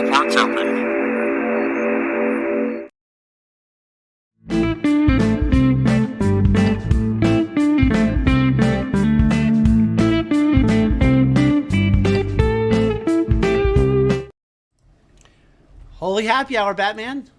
All ports open. Holy Happy Hour, Batman.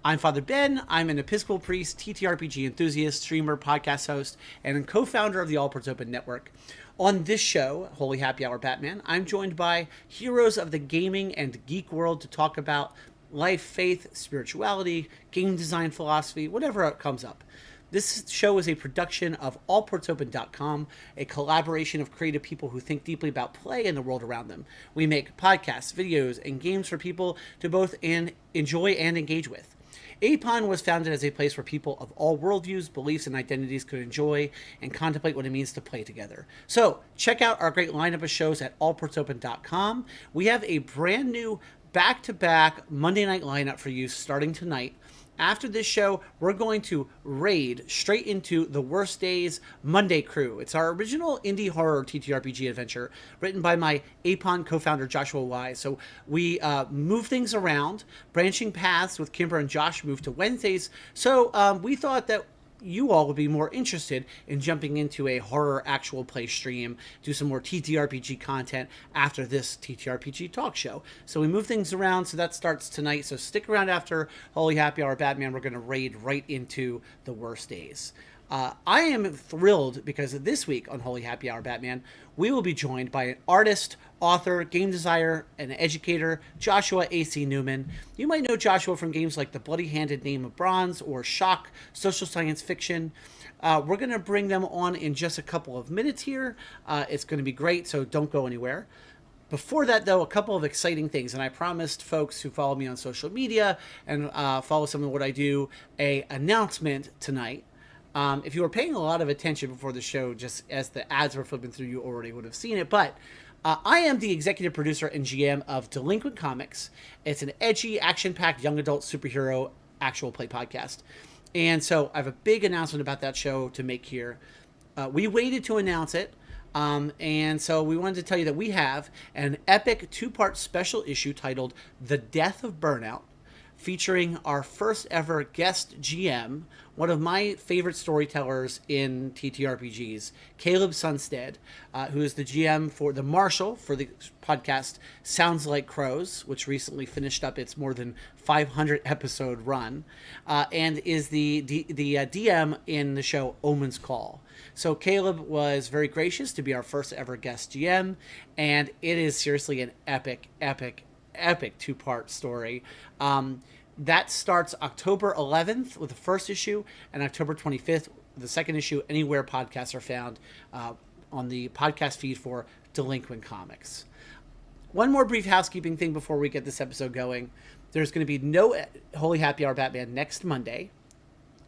I'm Father Ben. I'm an Episcopal priest, ttrpg enthusiast, streamer, podcast host, and co-founder of the All Ports Open Network. On this show, Holy Happy Hour, Batman, I'm joined by heroes of the gaming and geek world to talk about life, faith, spirituality, game design philosophy, whatever comes up. This show is a production of allportsopen.com, a collaboration of creative people who think deeply about play and the world around them. We make podcasts, videos, and games for people to both enjoy and engage with. APON was founded as a place where people of all worldviews, beliefs, and identities could enjoy and contemplate what it means to play together. So check out our great lineup of shows at allportsopen.com. We have a brand new back-to-back Monday night lineup for you starting tonight. After this show, we're going to raid straight into the Worst Days Monday Crew. It's our original indie horror TTRPG adventure written by my APON co-founder Joshua A.C. So we move things around, branching paths with Kimber and Josh moved to Wednesdays. So we thought that you all would be more interested in jumping into a horror actual play stream, do some more TTRPG content after this TTRPG talk show. So we move things around, so that starts tonight. So stick around after Holy Happy Hour Batman. We're going to raid right into the Worst Days. I am thrilled because this week on Holy Happy Hour Batman, we will be joined by an artist, author, game designer, and educator, Joshua A.C. Newman. You might know Joshua from games like The Bloody-Handed Name of Bronze or Shock, social science fiction. We're going to bring them on in just a couple of minutes here. It's going to be great, so don't go anywhere. Before that, though, a couple of exciting things, and I promised folks who follow me on social media and follow some of what I do, an announcement tonight. If you were paying a lot of attention before the show, just as the ads were flipping through, you already would have seen it. But I am the executive producer and GM of Delinquent Comics. It's an edgy, action-packed young adult superhero actual play podcast. And so I have a big announcement about that show to make here. We waited to announce it. And so we wanted to tell you that we have an epic two-part special issue titled The Death of Burnout, featuring our first ever guest GM, one of my favorite storytellers in TTRPGs, Caleb Sunstead, who is the GM for the Marshal for the podcast Sounds Like Crows, which recently finished up its more than 500 episode run, and is the DM in the show Omen's Call. So Caleb was very gracious to be our first ever guest GM, and it is seriously an epic two-part story. That starts October 11th with the first issue and October 25th with the second issue, anywhere podcasts are found on the podcast feed for Delinquent Comics. One more brief housekeeping thing before we get this episode going. There's going to be no Holy Happy Hour Batman next Monday.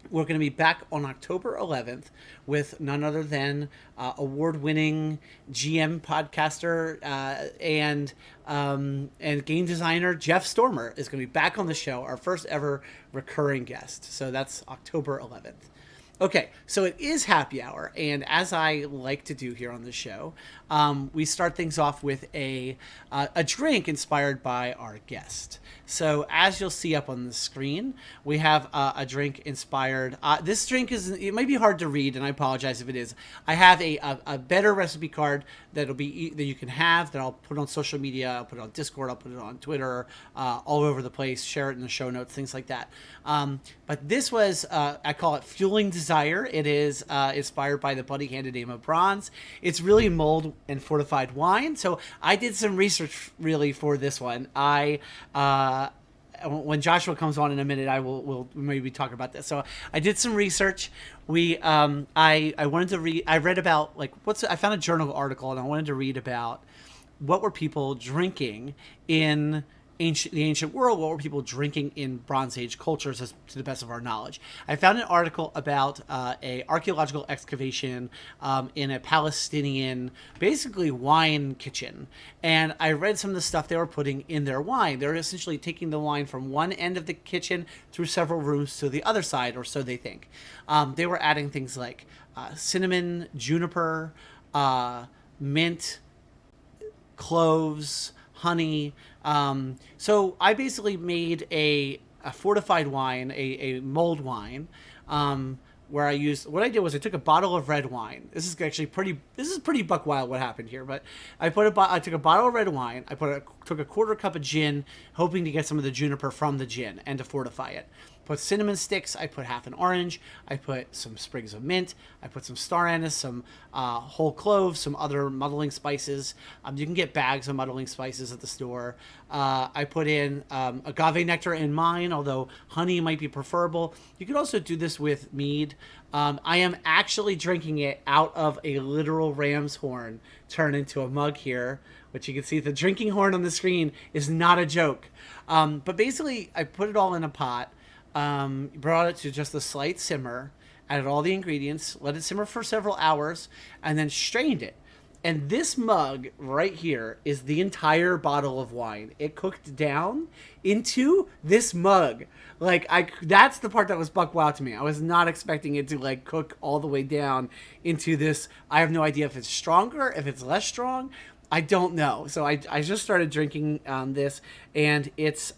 We're going to be back on October 11th with none other than award-winning GM podcaster and game designer Jeff Stormer is going to be back on the show, our first ever recurring guest. So that's October 11th. Okay, so it is happy hour, and as I like to do here on the show, we start things off with a drink inspired by our guest. So as you'll see up on the screen, we have a drink inspired. This drink it might be hard to read, and I apologize if it is. I have a better recipe card that you can have that I'll put on social media. I'll put it on Discord. I'll put it on Twitter, all over the place. Share it in the show notes, things like that. But this was I call it Fueling Desire. It is inspired by the Bloody-Handed Name of Bronze. It's really mulled and fortified wine. So I did some research really for this one. When Joshua comes on in a minute, we'll maybe talk about this. So I did some research. I wanted to read. I read about I found a journal article, and I wanted to read about what were people drinking in the ancient world. What were people drinking in Bronze Age cultures, to the best of our knowledge? I found an article about a archaeological excavation in a Palestinian, basically wine kitchen, and I read some of the stuff they were putting in their wine. They're essentially taking the wine from one end of the kitchen through several rooms to the other side, or so they think. They were adding things like cinnamon, juniper, mint, cloves, honey. So I basically made a fortified wine, a mulled wine, where what I did was I took a bottle of red wine. This is actually pretty buck wild what happened here, but I took a bottle of red wine. Took a quarter cup of gin, hoping to get some of the juniper from the gin and to fortify it. Put cinnamon sticks. I put half an orange. I put some sprigs of mint. I put some star anise, some whole cloves, some other muddling spices. You can get bags of muddling spices at the store. I put in agave nectar in mine, although honey might be preferable. You could also do this with mead. I am actually drinking it out of a literal ram's horn turned into a mug here, which you can see the drinking horn on the screen is not a joke. But basically, I put it all in a pot. Brought it to just a slight simmer, added all the ingredients, let it simmer for several hours, and then strained it. And this mug right here is the entire bottle of wine. It cooked down into this mug. That's the part that was buck wild to me. I was not expecting it to cook all the way down into this. I have no idea if it's stronger, if it's less strong. I don't know. So I just started drinking this, and it's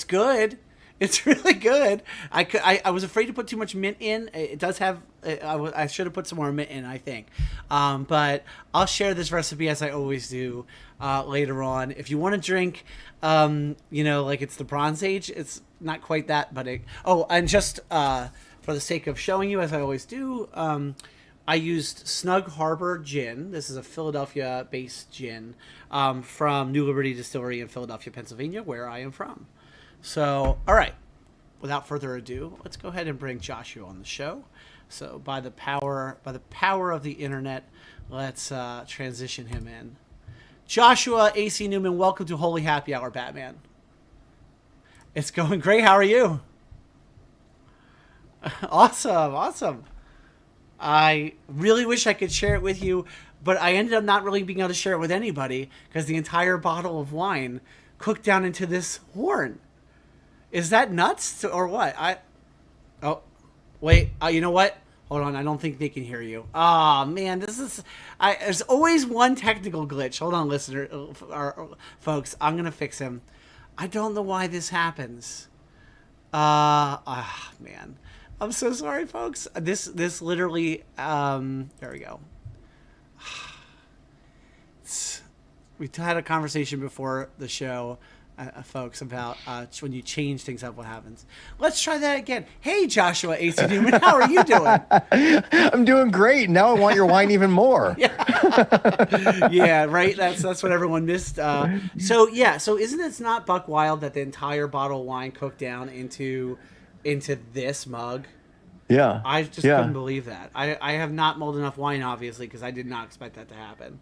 good. It's really good. I was afraid to put too much mint in. It does have. I should have put some more mint in, I think. But I'll share this recipe as I always do later on. If you want to drink, it's the Bronze Age. It's not quite that, but and just for the sake of showing you, as I always do, I used Snug Harbor Gin. This is a Philadelphia-based gin from New Liberty Distillery in Philadelphia, Pennsylvania, where I am from. So, all right, without further ado, let's go ahead and bring Joshua on the show. So by the power of the internet, let's transition him in. Joshua A.C. Newman, welcome to Holy Happy Hour, Batman. It's going great. How are you? Awesome. I really wish I could share it with you, but I ended up not really being able to share it with anybody because the entire bottle of wine cooked down into this horn. Is that nuts or what? Wait. You know what? Hold on. I don't think they can hear you. Oh, man. There's always one technical glitch. Hold on, listener, folks. I'm going to fix him. I don't know why this happens. Man. I'm so sorry, folks. This literally, there we go. We had a conversation before the show, folks, about when you change things up, what happens. Let's try that again. Hey, Joshua A.C. Newman, how are you doing? I'm doing great. Now I want your wine even more. Yeah, right. That's what everyone missed. So isn't it not buck wild that the entire bottle of wine cooked down into this mug? Yeah. I just couldn't believe that. I have not mulled enough wine, obviously, because I did not expect that to happen.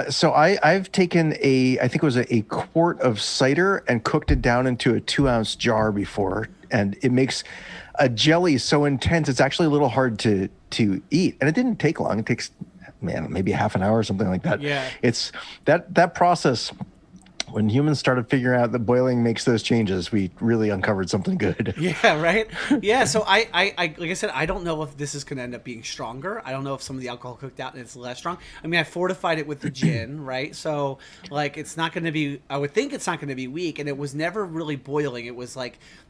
So I've taken I think it was a quart of cider and cooked it down into a 2-ounce jar before, and it makes a jelly so intense it's actually a little hard to eat. And it didn't take long. It takes, maybe half an hour or something like that. Yeah. It's that process. When humans started figuring out that boiling makes those changes, we really uncovered something good. Yeah, right? Yeah, so I like I said, I don't know if this is going to end up being stronger. I don't know if some of the alcohol cooked out and it's less strong. I mean, I fortified it with the gin, right? So, it's not going to be, I would think it's not going to be weak, and it was never really boiling. It was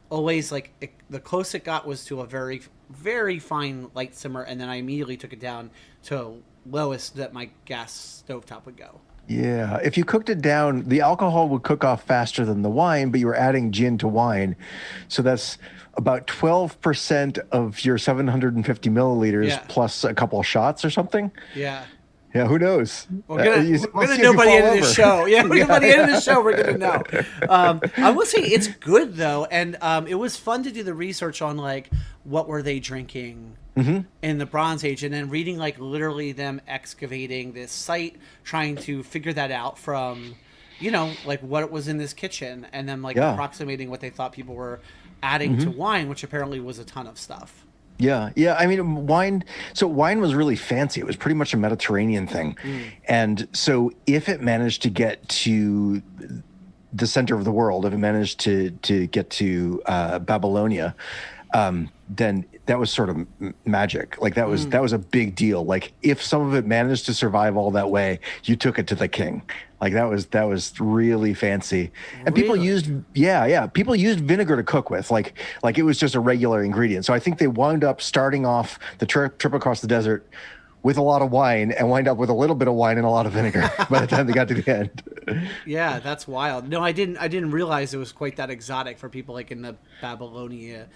always the close it got was to a very, very fine light simmer, and then I immediately took it down to lowest that my gas stovetop would go. Yeah, if you cooked it down, the alcohol would cook off faster than the wine, but you were adding gin to wine. So that's about 12% of your 750 milliliters plus a couple of shots or something. Yeah. Yeah, who knows? We're gonna know by the end of the show. Yeah, by the end of the show, we're gonna know. I will say it's good though, and it was fun to do the research on what were they drinking in the Bronze Age, and then reading literally them excavating this site, trying to figure that out from, what was in this kitchen, and then approximating what they thought people were adding to wine, which apparently was a ton of stuff. Yeah. I mean, wine was really fancy. It was pretty much a Mediterranean thing. And so if it managed to get to the center of the world, if it managed to get to Babylonia, then that was sort of magic. Like that was a big deal. Like if some of it managed to survive all that way, you took it to the king. Like that was really fancy. And people used people used vinegar to cook with. Like it was just a regular ingredient. So I think they wound up starting off the trip across the desert with a lot of wine and wind up with a little bit of wine and a lot of vinegar by the time they got to the end. Yeah, that's wild. No, I didn't realize it was quite that exotic for people like in the Babylonian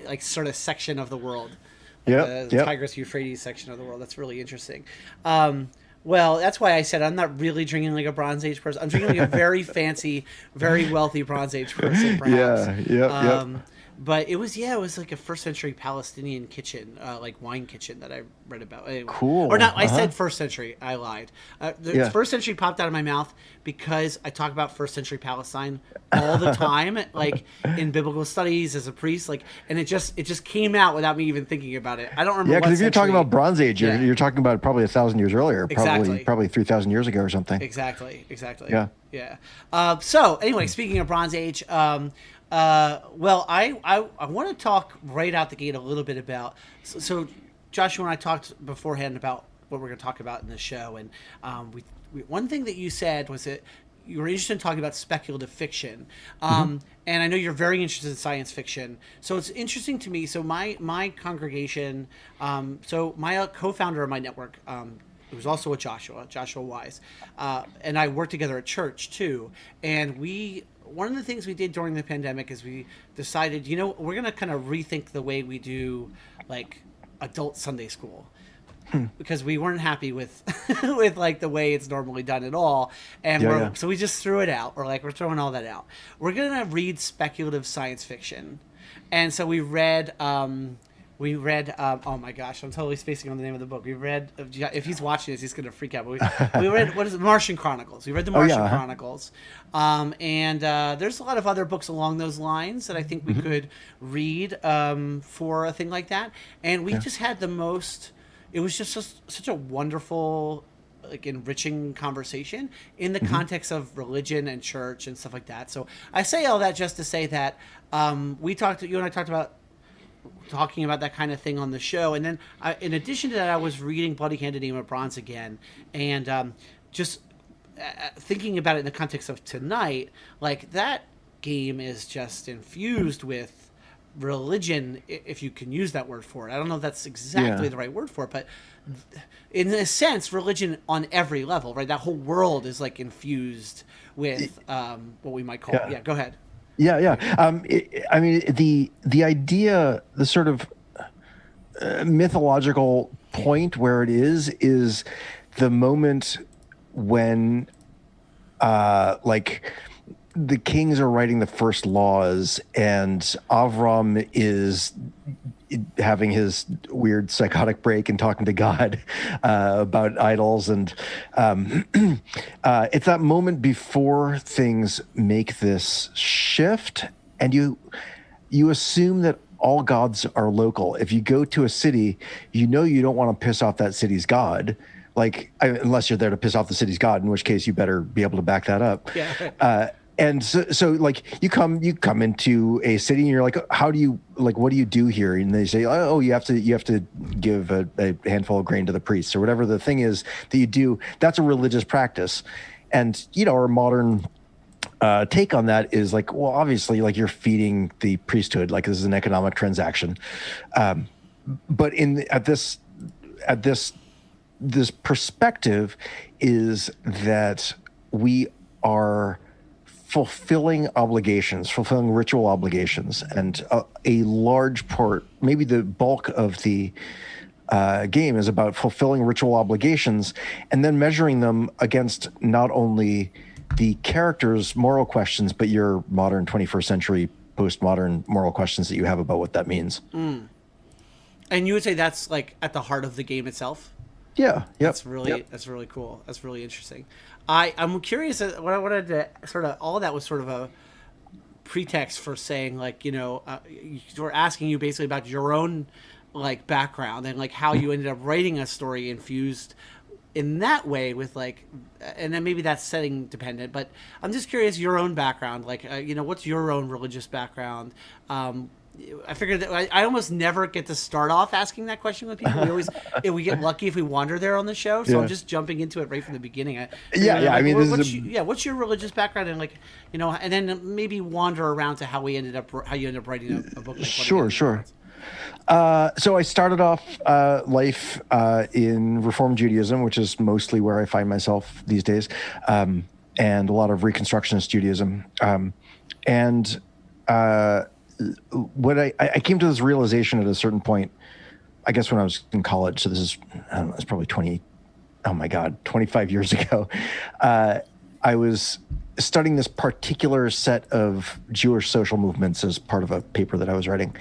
like sort of section of the world. The Tigris Euphrates section of the world. That's really interesting. Well, that's why I said I'm not really drinking like a Bronze Age person. I'm drinking like a very fancy, very wealthy Bronze Age person, perhaps. But it was like a first century Palestinian kitchen, like wine kitchen that I read about. Cool. Or not, I said first century. I lied. First century popped out of my mouth because I talk about first century Palestine all the time, like in biblical studies as a priest, like, and it just came out without me even thinking about it. I don't remember. Yeah, because if you're talking about Bronze Age, you're talking about probably 1,000 years earlier, probably 3,000 years ago or something. Exactly. Yeah. So anyway, speaking of Bronze Age. Well, I want to talk right out the gate a little bit about, so Joshua and I talked beforehand about what we're going to talk about in the show, and one thing that you said was that you were interested in talking about speculative fiction, and I know you're very interested in science fiction, so it's interesting to me. So my congregation, so my co-founder of my network, it was also Joshua Wise, and I worked together at church too, and one of the things we did during the pandemic is we decided, we're going to kind of rethink the way we do like adult Sunday school because we weren't happy with with like the way it's normally done at all. And so we just threw it out. We're throwing all that out. We're going to read speculative science fiction. And so we read, oh my gosh, I'm totally spacing on the name of the book. We read, if he's watching this, he's going to freak out. But we read, what is it, Martian Chronicles. We read the Martian Chronicles. And there's a lot of other books along those lines that I think we could read for a thing like that. And we just had it was just such a wonderful, like enriching conversation in the context of religion and church and stuff like that. So I say all that just to say that you and I talked about talking about that kind of thing on the show, and then in addition to that, I was reading Bloody Hand and Name of Bronze again, and just thinking about it in the context of tonight, like that game is just infused with religion, if you can use that word for it. I don't know if that's exactly the right word for it, but in a sense, religion on every level, right? That whole world is like infused with what we might call go ahead. I mean, the idea, the sort of mythological point where it is the moment when, like, the kings are writing the first laws, and Avram is having his weird psychotic break and talking to God about idols, and it's that moment before things make this shift, and you assume that all gods are local. If you go to a city, you don't want to piss off that city's god, unless you're there to piss off the city's god, in which case you better be able to back that up. And so like you come into a city and you're like, what do you do here? And they say, oh, you have to give a handful of grain to the priests or whatever the thing is that you do. That's a religious practice. And, our modern take on that is like, well, obviously, like, you're feeding the priesthood, like this is an economic transaction. But this perspective is that we are fulfilling ritual obligations, and a large part, maybe the bulk of the game, is about fulfilling ritual obligations and then measuring them against not only the character's moral questions, but your modern 21st century postmodern moral questions that you have about what that means. And you would say that's like at the heart of the game itself? Yeah. That's really cool. That's really interesting. I'm curious. What I wanted to all of that was sort of a pretext for saying, like, we're asking you basically about your own like background and like how you ended up writing a story infused in that way with like, and then maybe that's setting dependent, but I'm just curious your own background, like, what's your own religious background? I figured that I almost never get to start off asking that question with people. We always we get lucky if we wander there on the show. So I'm just jumping into it right from the beginning. I mean, what's your religious background, and like, and then maybe wander around to how you ended up writing a book. Like Sure. So I started off life in Reform Judaism, which is mostly where I find myself these days, and a lot of Reconstructionist Judaism, what I came to this realization at a certain point, I guess when I was in college. So this is, I don't know, it's probably 25 years ago. I was studying this particular set of Jewish social movements as part of a paper that I was writing.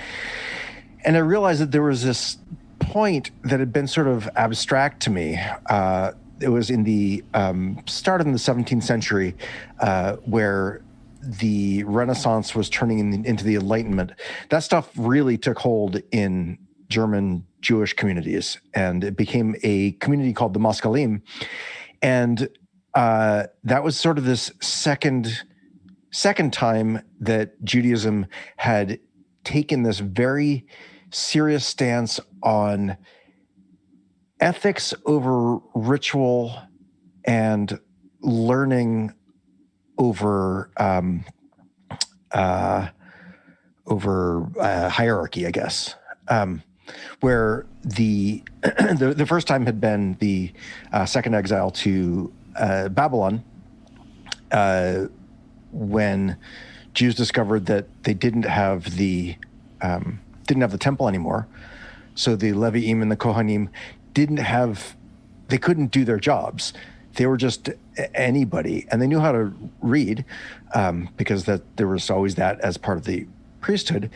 And I realized that there was this point that had been sort of abstract to me. It was in the start of the 17th century, where the Renaissance was turning into the Enlightenment. That stuff really took hold in German Jewish communities, and it became a community called the Moskalim. And that was sort of this second time that Judaism had taken this very serious stance on ethics over ritual and learning over hierarchy, I guess. Where the first time had been the second exile to Babylon, when Jews discovered that they didn't have the temple anymore, so the Leviim and the Kohanim they couldn't do their jobs. They were just anybody, and they knew how to read, because there was always that as part of the priesthood.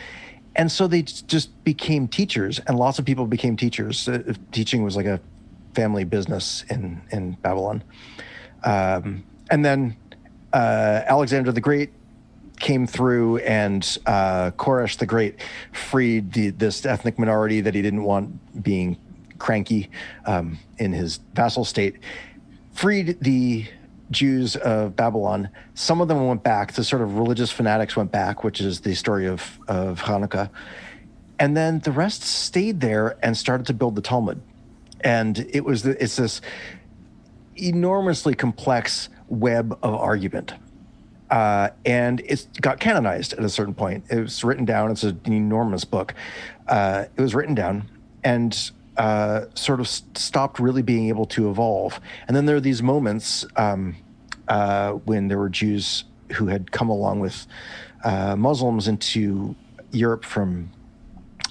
And so they just became teachers, and lots of people became teachers. Teaching was like a family business in Babylon. And then Alexander the Great came through, and Koresh the Great freed this ethnic minority that he didn't want being cranky in his vassal state, freed the Jews of Babylon. Some of them went back. The sort of religious fanatics went back, which is the story of Hanukkah. And then the rest stayed there and started to build the Talmud. And it's this enormously complex web of argument. And it got canonized at a certain point. It was written down. It's an enormous book. It was written down and sort of stopped really being able to evolve. And then there are these moments when there were Jews who had come along with Muslims into Europe from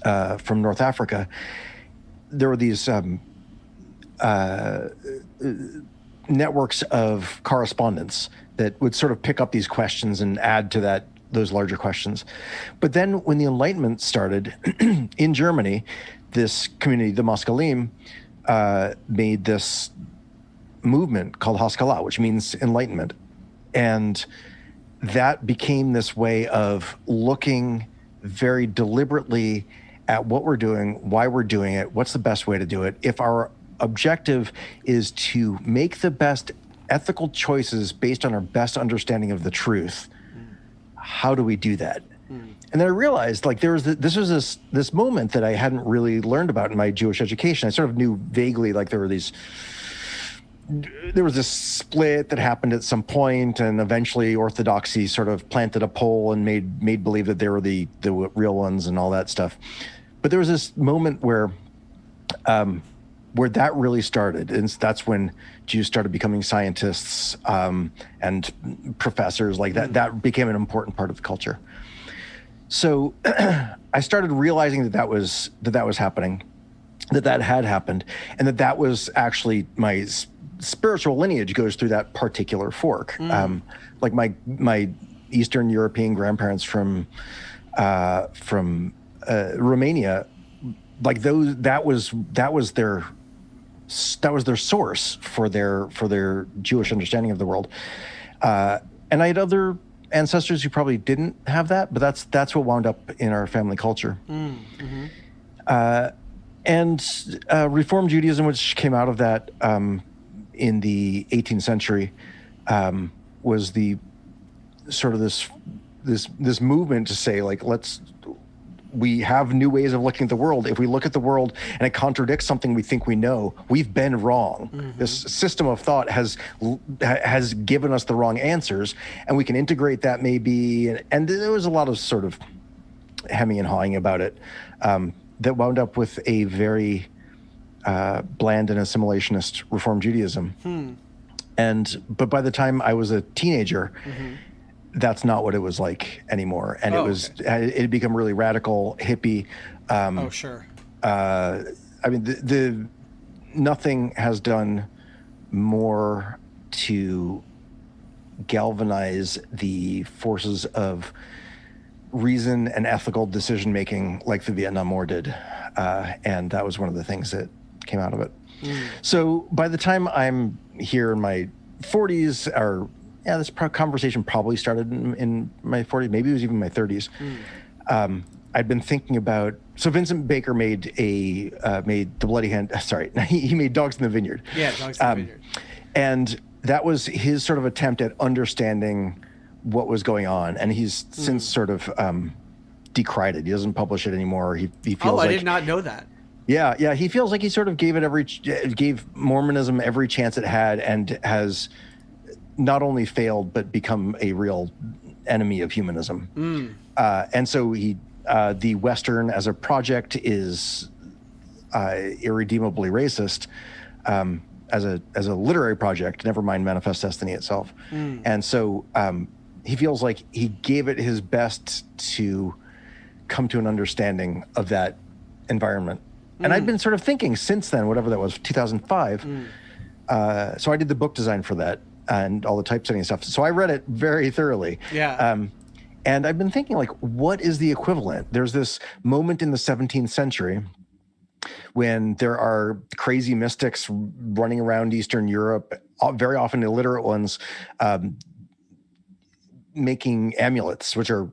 North Africa. There were these networks of correspondence that would sort of pick up these questions and add to those larger questions. But then when the Enlightenment started in Germany, this community, the Moskalim, made this movement called Haskalah, which means enlightenment. And that became this way of looking very deliberately at what we're doing, why we're doing it, what's the best way to do it. If our objective is to make the best ethical choices based on our best understanding of the truth, how do we do that? And then I realized, like, this was this moment that I hadn't really learned about in my Jewish education. I sort of knew vaguely, like, there was this split that happened at some point, and eventually Orthodoxy sort of planted a pole and made believe that they were the real ones and all that stuff. But there was this moment where that really started, and that's when Jews started becoming scientists and professors. Like that became an important part of the culture. So I started realizing that was happening, that had happened, and that was actually my spiritual lineage goes through that particular fork. Like my Eastern European grandparents from Romania, like that was their source for their Jewish understanding of the world. And I had other ancestors who probably didn't have that, but that's what wound up in our family culture. And Reform Judaism, which came out of that in the 18th century, was the sort of this movement to say, like, we have new ways of looking at the world. If we look at the world and it contradicts something we think we know, we've been wrong. This system of thought has given us the wrong answers, and we can integrate that maybe. And there was a lot of sort of hemming and hawing about it that wound up with a very bland and assimilationist Reform Judaism. But by the time I was a teenager, that's not what it was like anymore. And it had become really radical, hippie. I mean, nothing has done more to galvanize the forces of reason and ethical decision-making like the Vietnam War did. And that was one of the things that came out of it. So by the time I'm here in my 40s, or this conversation probably started in my 40s, maybe it was even my 30s. I'd been thinking about, so Vincent Baker made the Bloody Hand, sorry, he made Dogs in the Vineyard. Yeah, Dogs in the Vineyard. And that was his sort of attempt at understanding what was going on. And he's since sort of decried it. He doesn't publish it anymore. He feels I did not know that. Yeah. He feels like he sort of gave Mormonism every chance it had, and has not only failed, but become a real enemy of humanism. And so the Western as a project is irredeemably racist as a literary project, never mind Manifest Destiny itself. And so he feels like he gave it his best to come to an understanding of that environment. And I've been sort of thinking since then, whatever that was, 2005. So I did the book design for that and all the typesetting stuff. So I read it very thoroughly. And I've been thinking, like, what is the equivalent? There's this moment in the 17th century when there are crazy mystics running around Eastern Europe, very often illiterate ones, making amulets, which are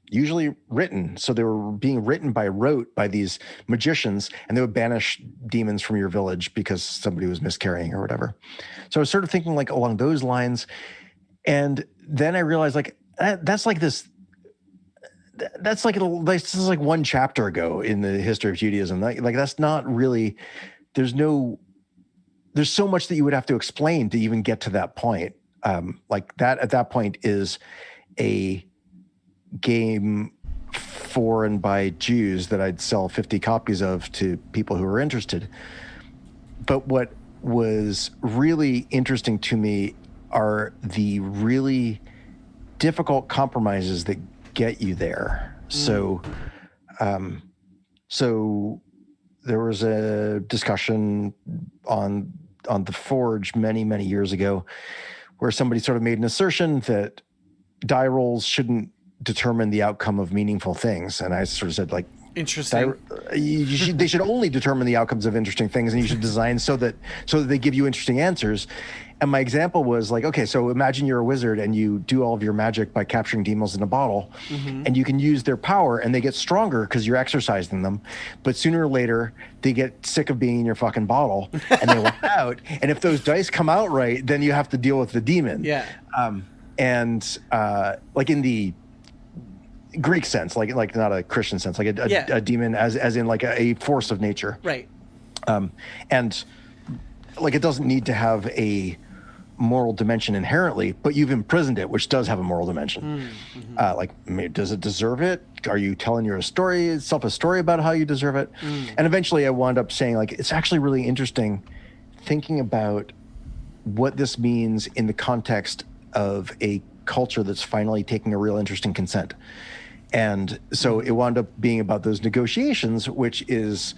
usually written. So they were being written by rote by these magicians, and they would banish demons from your village because somebody was miscarrying or whatever. So I was sort of thinking like along those lines. And then I realized like, this is like one chapter ago in the history of Judaism. Like that's not really, there's so much that you would have to explain to even get to that point. Like that at that point is a game for and by Jews that I'd sell 50 copies of to people who are interested. But what was really interesting to me are the really difficult compromises that get you there. So there was a discussion on the Forge many years ago where somebody sort of made an assertion that die rolls shouldn't determine the outcome of meaningful things. And I sort of said, like, interesting. They should only determine the outcomes of interesting things, and you should design so that they give you interesting answers. And my example was like, okay, so imagine you're a wizard and you do all of your magic by capturing demons in a bottle, and you can use their power and they get stronger because you're exercising them. But sooner or later, they get sick of being in your fucking bottle and they walk out. And if those dice come out right, then you have to deal with the demon. Yeah. Like in the Greek sense, like not a Christian sense, like a demon as in like a force of nature. Right. And like it doesn't need to have a moral dimension inherently, but you've imprisoned it, which does have a moral dimension. Does it deserve it? Are you telling yourself a story about how you deserve it? And eventually I wound up saying, like, it's actually really interesting thinking about what this means in the context of a culture that's finally taking a real interest in consent. And so it wound up being about those negotiations, which is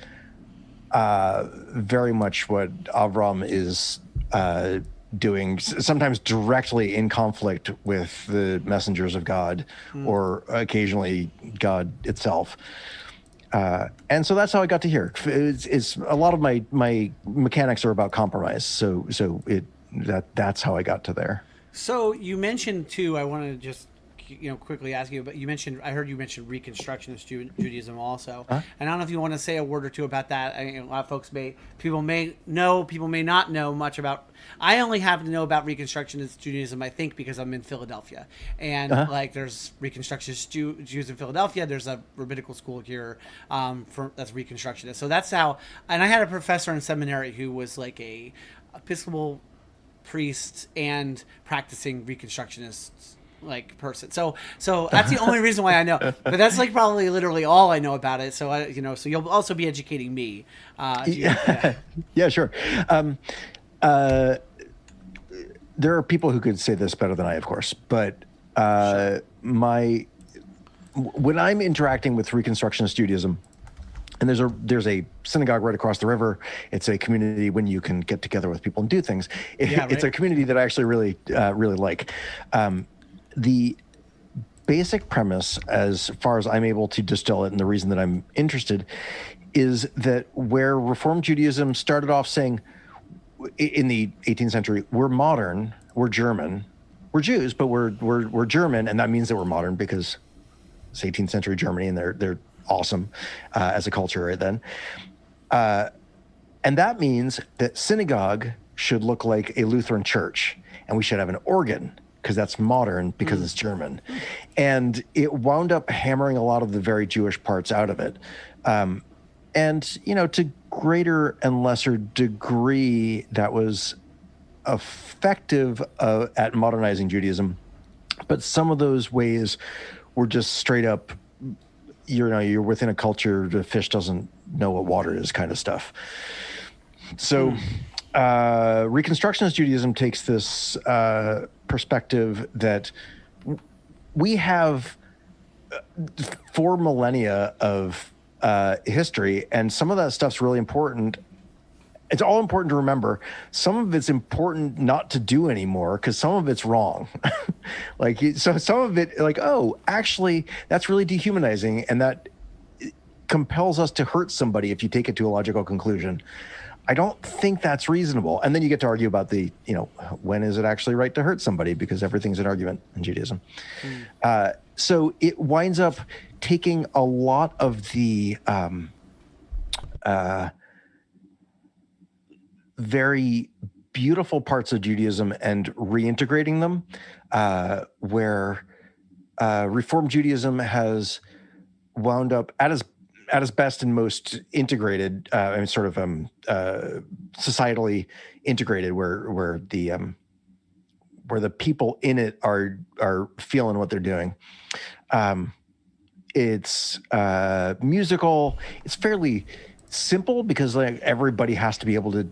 very much what Avram is doing, sometimes directly in conflict with the messengers of God, or occasionally God itself. And so that's how I got to here. It's a lot of my mechanics are about compromise. So that's how I got to there. So you mentioned too, I want to just quickly ask you, but I heard you mentioned Reconstructionist Judaism also, and I don't know if you want to say a word or two about that. A lot of folks people may know, people may not know much about. I only happen to know about Reconstructionist Judaism, I think, because I'm in Philadelphia, and there's Reconstructionist Jews in Philadelphia. There's a rabbinical school here that's Reconstructionist. So that's how. And I had a professor in seminary who was like a Episcopal priest and practicing Reconstructionist person. So that's the only reason why I know. But that's like probably literally all I know about it. So so you'll also be educating me. Yeah, sure. There are people who could say this better than I, of course, but when I'm interacting with Reconstructionist Judaism, and there's a synagogue right across the river. It's a community when you can get together with people and do things. It's a community that I actually really like. The basic premise, as far as I'm able to distill it, and the reason that I'm interested, is that where Reform Judaism started off saying, in the 18th century, we're modern, we're German, we're Jews, but we're German, and that means that we're modern because it's 18th century Germany, and they're awesome as a culture right then. And that means that synagogue should look like a Lutheran church, and we should have an organ because that's modern because it's German. And it wound up hammering a lot of the very Jewish parts out of it. And, to greater and lesser degree, that was effective at modernizing Judaism. But some of those ways were just straight up, you're within a culture, the fish doesn't know what water is kind of stuff. So Reconstructionist Judaism takes this perspective that we have 4 millennia of history, and some of that stuff's really important. It's all important to remember. Some of it's important not to do anymore because some of it's wrong. So some of it, actually, that's really dehumanizing, and that compels us to hurt somebody if you take it to a logical conclusion. I don't think that's reasonable. And then you get to argue about when is it actually right to hurt somebody, because everything's an argument in Judaism. So it winds up taking a lot of the very beautiful parts of Judaism and reintegrating them, where Reform Judaism has wound up at its best and most integrated, societally integrated, where the people in it are feeling what they're doing. It's musical. It's fairly simple because everybody has to be able to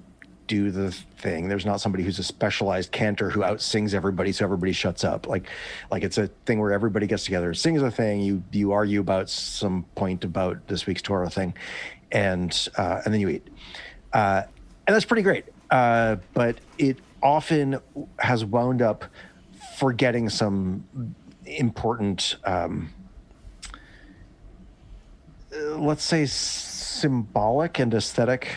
do the thing. There's not somebody who's a specialized cantor who outsings everybody, so everybody shuts up. Like it's a thing where everybody gets together, sings a thing. You argue about some point about this week's Torah thing, and then you eat, and that's pretty great. But it often has wound up forgetting some important, let's say, symbolic and aesthetic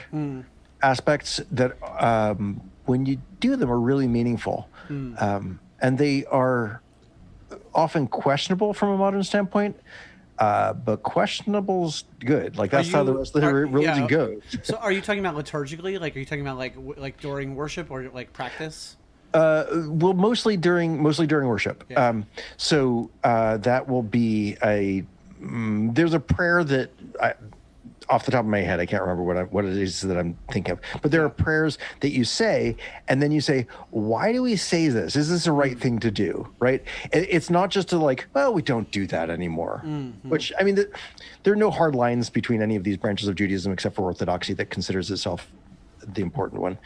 aspects that when you do them are really meaningful. And they are often questionable from a modern standpoint, but questionable's good. That's how the rest of the religion goes. So are you talking about liturgically? Are you talking about like during worship or like practice? Well, mostly during worship. Yeah. So that will be there's a prayer that off the top of my head, I can't remember what it is that I'm thinking of. But there are prayers that you say, and then you say, why do we say this? Is this the right thing to do, right? It's not just to we don't do that anymore. Mm-hmm. Which, I mean, there are no hard lines between any of these branches of Judaism except for Orthodoxy that considers itself the important one.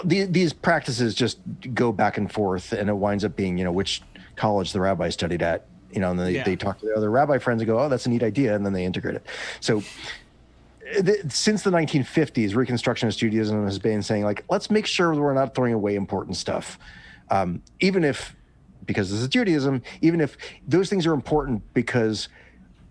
These practices just go back and forth, and it winds up being, which college the rabbi studied at. And they talk to their other rabbi friends and go, oh, that's a neat idea. And then they integrate it. So since the 1950s, Reconstructionist Judaism has been saying, let's make sure we're not throwing away important stuff. Even if, because this is Judaism, even if those things are important, because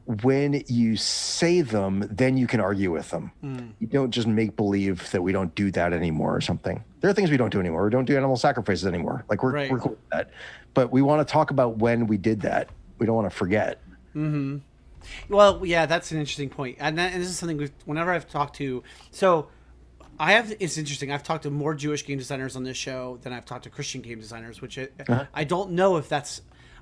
when you say them, then you can argue with them. You don't just make believe that we don't do that anymore or something. There are things we don't do anymore. We don't do animal sacrifices anymore. Like we're cool with that. But we want to talk about when we did that. We don't want to forget. Mm-hmm. Well, yeah, that's an interesting point. And this is something whenever I've talked to, it's interesting. I've talked to more Jewish game designers on this show than I've talked to Christian game designers, which I don't know if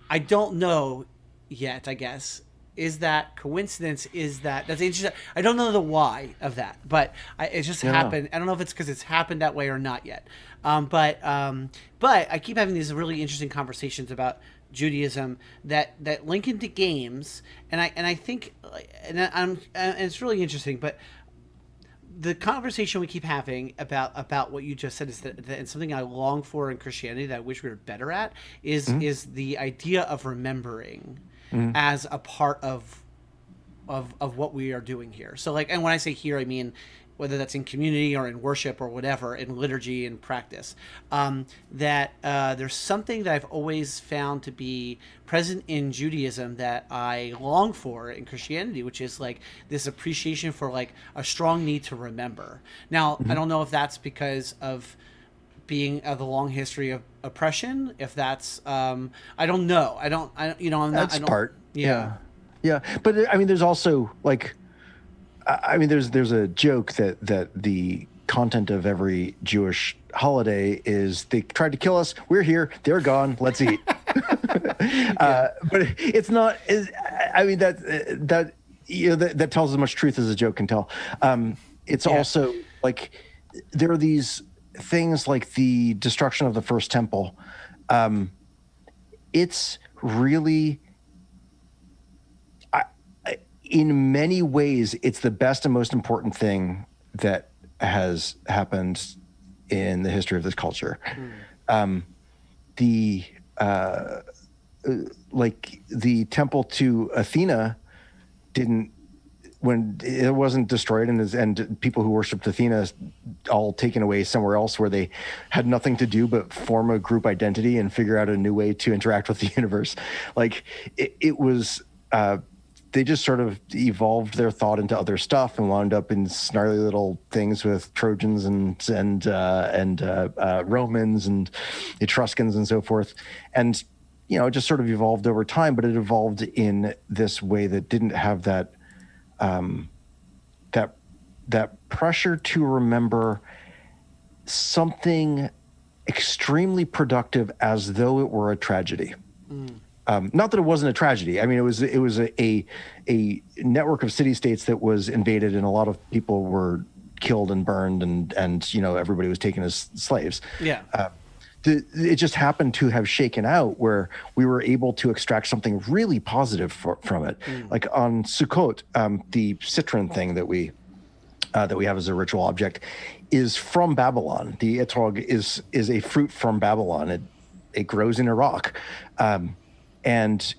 I don't know yet, I guess. Is that coincidence? That's interesting. I don't know the why of that, but it just happened. I don't know if it's because it's happened that way or not yet. But I keep having these really interesting conversations about Judaism that link into games, and I think, and it's really interesting. But the conversation we keep having about what you just said is that and something I long for in Christianity that I wish we were better at is the idea of remembering as a part of what we are doing here. So and when I say here, I mean whether that's in community or in worship or whatever, in liturgy and practice, that there's something that I've always found to be present in Judaism that I long for in Christianity, which is this appreciation for a strong need to remember. Now, I don't know if that's because of being of the long history of oppression, if that's I don't know. That's part. Yeah. But I mean, there's also there's a joke that the content of every Jewish holiday is they tried to kill us, we're here, they're gone, let's eat. But it's not. That tells as much truth as a joke can tell. It's also there are these things like the destruction of the first temple. It's really, in many ways, it's the best and most important thing that has happened in the history of this culture. The temple to Athena when it wasn't destroyed, and people who worshipped Athena all taken away somewhere else where they had nothing to do but form a group identity and figure out a new way to interact with the universe. It was they just sort of evolved their thought into other stuff and wound up in snarly little things with Trojans and Romans and Etruscans and so forth. And, it just sort of evolved over time, but it evolved in this way that didn't have that pressure to remember something extremely productive as though it were a tragedy. Not that it wasn't a tragedy. I mean, it was a network of city-states that was invaded, and a lot of people were killed and burned, and everybody was taken as slaves. Yeah. It just happened to have shaken out where we were able to extract something really positive from it. Like on Sukkot, the citron thing that we have as a ritual object is from Babylon. The etrog is a fruit from Babylon. It grows in Iraq. And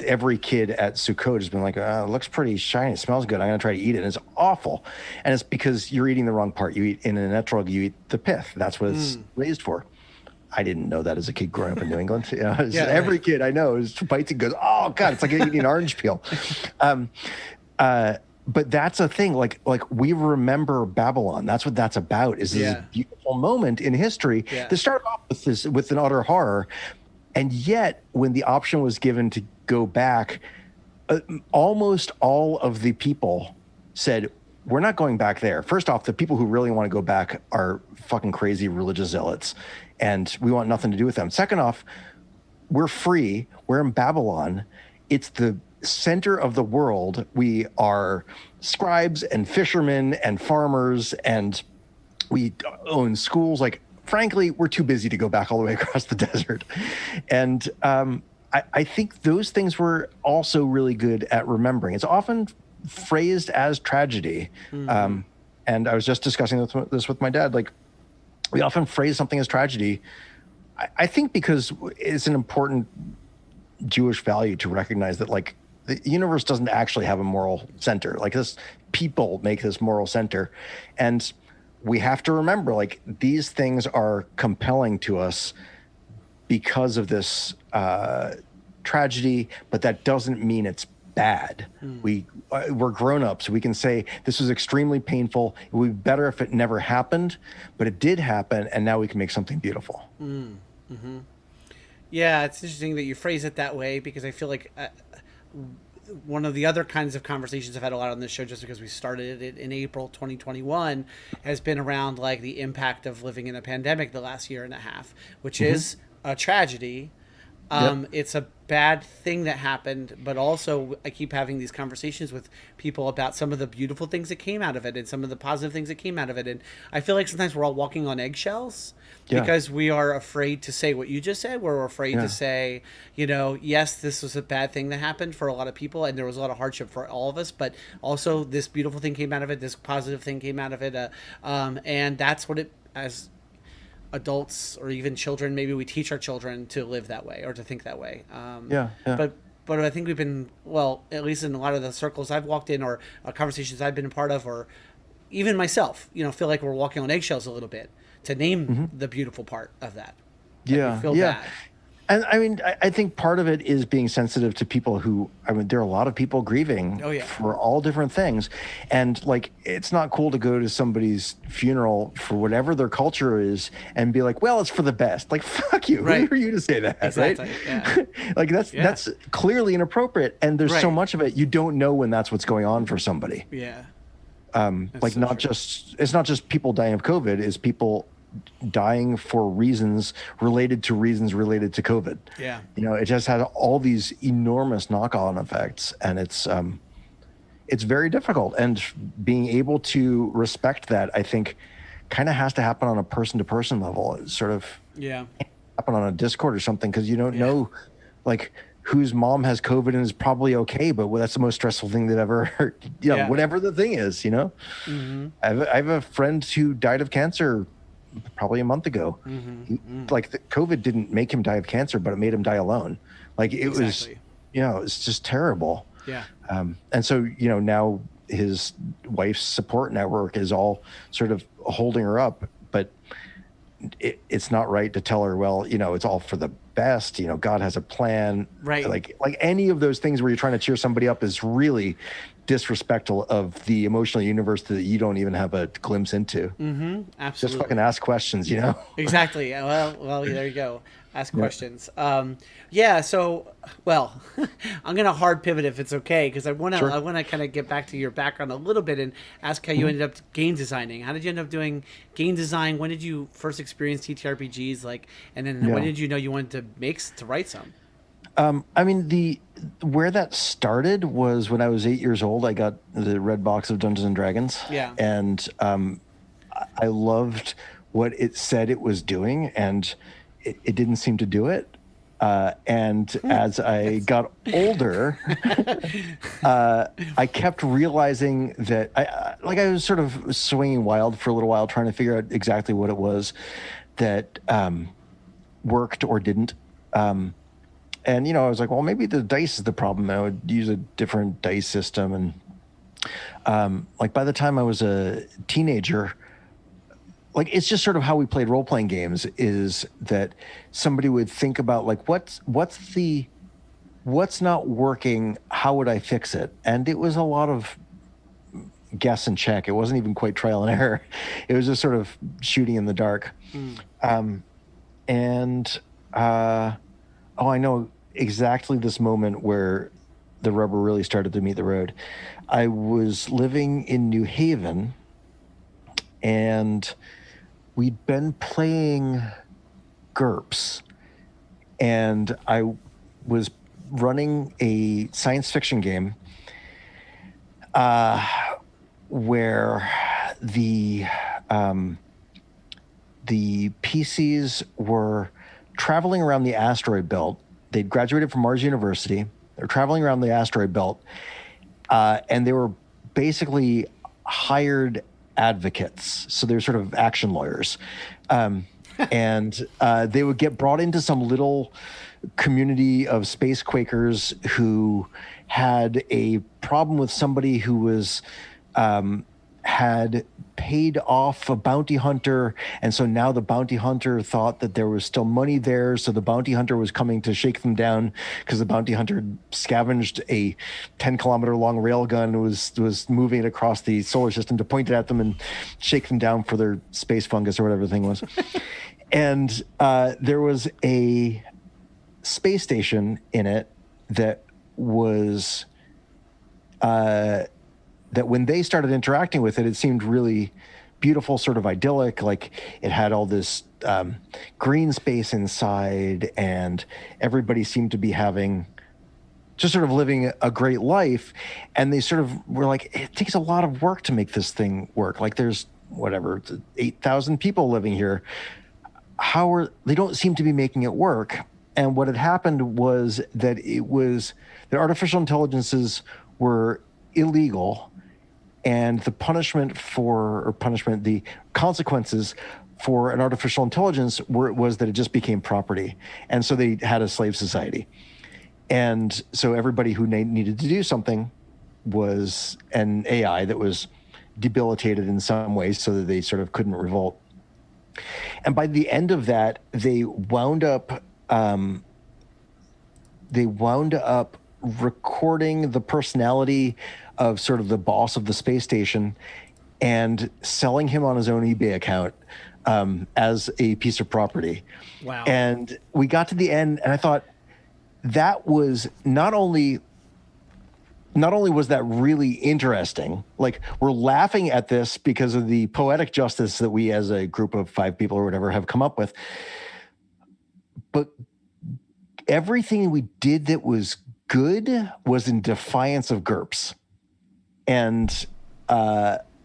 every kid at Sukkot has been like, it looks pretty shiny, it smells good, I'm gonna try to eat it, and it's awful. And it's because you're eating the wrong part. You eat in an etrog, you eat the pith. That's what it's raised for. I didn't know that as a kid growing up in New England. Every kid I know is bites and goes, oh God, it's like eating an orange peel. But that's a thing. Like we remember Babylon. That's what that's about. Is this beautiful moment in history that started off with an utter horror, and yet when the option was given to go back, almost all of the people said, "We're not going back there." First off, the people who really want to go back are fucking crazy religious zealots, and we want nothing to do with them. Second off, we're free. We're in Babylon. It's the center of the world. We are scribes and fishermen and farmers, and we own schools. Frankly, we're too busy to go back all the way across the desert. And I think those things were also really good at remembering. It's often phrased as tragedy. And I was just discussing this with my dad. We often phrase something as tragedy, I think, because it's an important Jewish value to recognize that the universe doesn't actually have a moral center. People make this moral center, and we have to remember these things are compelling to us because of this tragedy, but that doesn't mean it's bad. We're grown-ups. We can say this was extremely painful. It would be better if it never happened, but it did happen, and now we can make something beautiful. Yeah, it's interesting that you phrase it that way, because I feel like one of the other kinds of conversations I've had a lot on this show, just because we started it in April 2021, has been around like the impact of living in a pandemic the last year and a half, which is a tragedy. It's a bad thing that happened, but also I keep having these conversations with people about some of the beautiful things that came out of it and some of the positive things that came out of it. And I feel like sometimes we're all walking on eggshells because we are afraid to say what you just said. We're afraid to say, you know, yes, this was a bad thing that happened for a lot of people, and there was a lot of hardship for all of us, but also this beautiful thing came out of it, this positive thing came out of it. And that's what it, as adults or even children, maybe we teach our children to live that way or to think that way. But I think we've been, well, at least in a lot of the circles I've walked in, or conversations I've been a part of, or even myself, you know, feel like we're walking on eggshells a little bit to name the beautiful part of that. Yeah. Feel bad. And I mean, I think part of it is being sensitive to people who, I mean, there are a lot of people grieving for all different things. And like, it's not cool to go to somebody's funeral for whatever their culture is and be like, well, it's for the best. Like, fuck you. Who are you to say that? Exactly. Right? Yeah. Like that's clearly inappropriate. And there's so much of it, you don't know when that's what's going on for somebody. Yeah. Like it's not just people dying of COVID, it's people dying for reasons related to COVID. Yeah. You know, it just had all these enormous knock-on effects, and it's very difficult. And being able to respect that, I think, kind of has to happen on a person-to-person level. It's sort of happen on a Discord or something, because you don't know, like, whose mom has COVID and is probably okay, but that's the most stressful thing they've ever heard. You know, whatever the thing is, you know. I have a friend who died of cancer probably a month ago. Like, the COVID didn't make him die of cancer, but it made him die alone. Like, it was, you know, it's just terrible. Yeah. And so, you know, now his wife's support network is all sort of holding her up, but it's not right to tell her, well, you know, it's all for the best, you know, God has a plan. Right. Like any of those things where you're trying to cheer somebody up is really disrespectful of the emotional universe that you don't even have a glimpse into. Absolutely. Just fucking ask questions, you know? Exactly. Well, there you go. Ask questions. So, well, I'm going to hard pivot if it's okay, because I want to kind of get back to your background a little bit and ask how you ended up game designing. How did you end up doing game design? When did you first experience TTRPGs? Like, and then when did you know you wanted to write some? I mean, where that started was when I was 8 years old. I got the red box of Dungeons and Dragons. Yeah. And I loved what it said it was doing, and it didn't seem to do it. And as I got older, I kept realizing that I was sort of swinging wild for a little while, trying to figure out exactly what it was that worked or didn't. And, you know, I was like, well, maybe the dice is the problem. I would use a different dice system. And like, by the time I was a teenager, like, it's just sort of how we played role-playing games, is that somebody would think about, like, what's not working? How would I fix it? And it was a lot of guess and check. It wasn't even quite trial and error. It was just sort of shooting in the dark. I know exactly this moment where the rubber really started to meet the road. I was living in New Haven, and we'd been playing GURPS, and I was running a science fiction game where the PCs were traveling around the asteroid belt. They'd graduated from Mars University. They're traveling around the asteroid belt, and they were basically hired advocates. So they're sort of action lawyers. And they would get brought into some little community of space Quakers who had a problem with somebody who was had paid off a bounty hunter, and so now the bounty hunter thought that there was still money there, so the bounty hunter was coming to shake them down because the bounty hunter scavenged a 10-kilometer long railgun and was moving it across the solar system to point it at them and shake them down for their space fungus or whatever the thing was. And there was a space station in it that was that when they started interacting with it, it seemed really beautiful, sort of idyllic. Like it had all this green space inside, and everybody seemed to be having just sort of living a great life. And they sort of were like, it takes a lot of work to make this thing work. Like there's 8,000 people living here. They don't seem to be making it work. And what had happened was that artificial intelligences were illegal, and the the consequences for an artificial intelligence was that it just became property. And so they had a slave society. And so everybody who needed to do something was an AI that was debilitated in some ways so that they sort of couldn't revolt. And by the end of that, they wound up recording the personality of sort of the boss of the space station and selling him on his own eBay account as a piece of property. Wow. And we got to the end, and I thought that was not only was that really interesting, like we're laughing at this because of the poetic justice that we as a group of 5 people or whatever have come up with, but everything we did that was good was in defiance of GURPS. And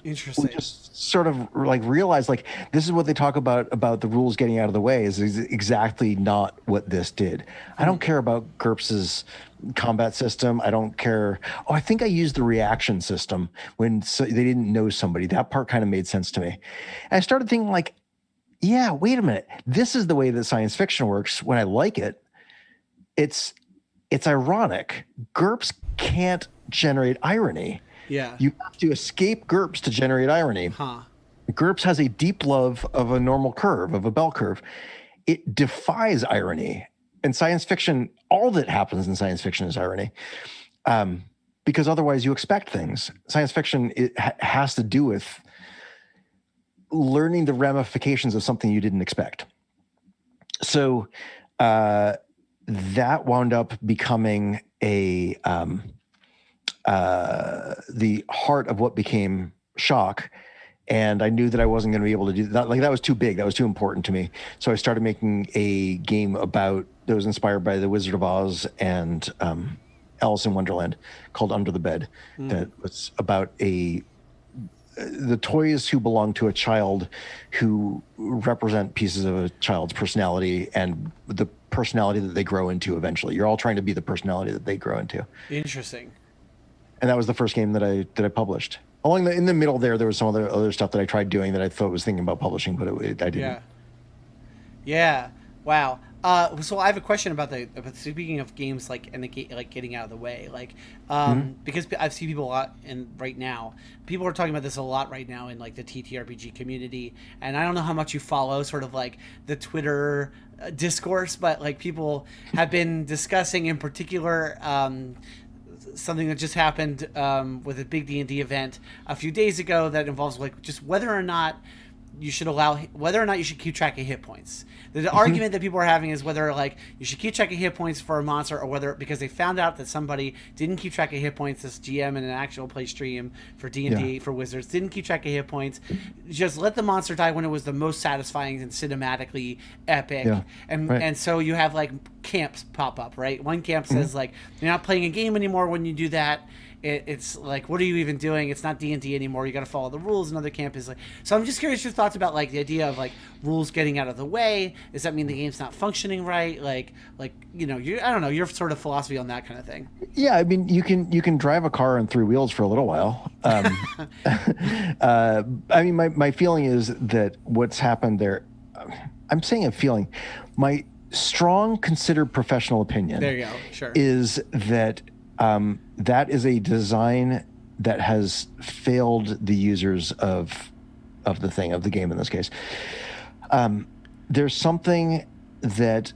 interesting. We just sort of like realized, like, this is what they talk about the rules getting out of the way is exactly not what this did. I don't care about GURPS's combat system. I don't care. Oh, I think I used the reaction system when they didn't know somebody. That part kind of made sense to me. And I started thinking like, yeah, wait a minute. This is the way that science fiction works when I like it. It's ironic. GURPS can't generate irony. Yeah. You have to escape GURPS to generate irony. Huh. GURPS has a deep love of a normal curve, of a bell curve. It defies irony. In science fiction, all that happens in science fiction is irony. Because otherwise you expect things. Science fiction has to do with learning the ramifications of something you didn't expect. So that wound up becoming the heart of what became Shock. And I knew that I wasn't going to be able to do that. Like, that was too big. That was too important to me. So I started making a game that was inspired by The Wizard of Oz and Alice in Wonderland called Under the Bed. That was about the toys who belong to a child who represent pieces of a child's personality and the personality that they grow into eventually. You're all trying to be the personality that they grow into. Interesting. And that was the first game that I published. In the middle there was some other stuff that I tried doing that I thought was thinking about publishing, but I didn't. Yeah. Wow. So I have a question about speaking of games like getting out of the way, like because I've seen people a lot right now. People are talking about this a lot right now in like the ttrpg community, and I don't know how much you follow sort of like the Twitter discourse, but like people have been discussing in particular something that just happened with a big D&D event a few days ago that involves like just whether or not you should keep track of hit points. The argument that people are having is whether like you should keep track of hit points for a monster, or whether because they found out that somebody didn't keep track of hit points. This GM in an actual play stream for D&D for Wizards didn't keep track of hit points. Just let the monster die when it was the most satisfying and cinematically epic. Yeah. And so you have like camps pop up, right? One camp says like you're not playing a game anymore when you do that. It's like, what are you even doing? It's not D&D anymore. You got to follow the rules. Another camp is like, so I'm just curious your thoughts about like the idea of like rules getting out of the way. Does that mean the game's not functioning right? Like I don't know, your sort of philosophy on that kind of thing. Yeah, I mean, you can drive a car on 3 wheels for a little while. I mean, my feeling is that what's happened there, I'm saying a feeling, my strong considered professional opinion there you go. Sure. is that that is a design that has failed the users of the game in this case. There's something that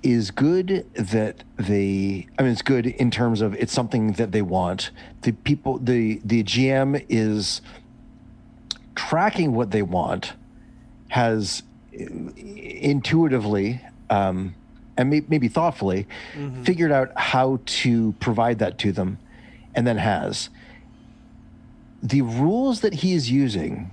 is good it's good in terms of it's something that they want. The GM is tracking what they want, has intuitively and maybe thoughtfully figured out how to provide that to them, and then has the rules that he is using.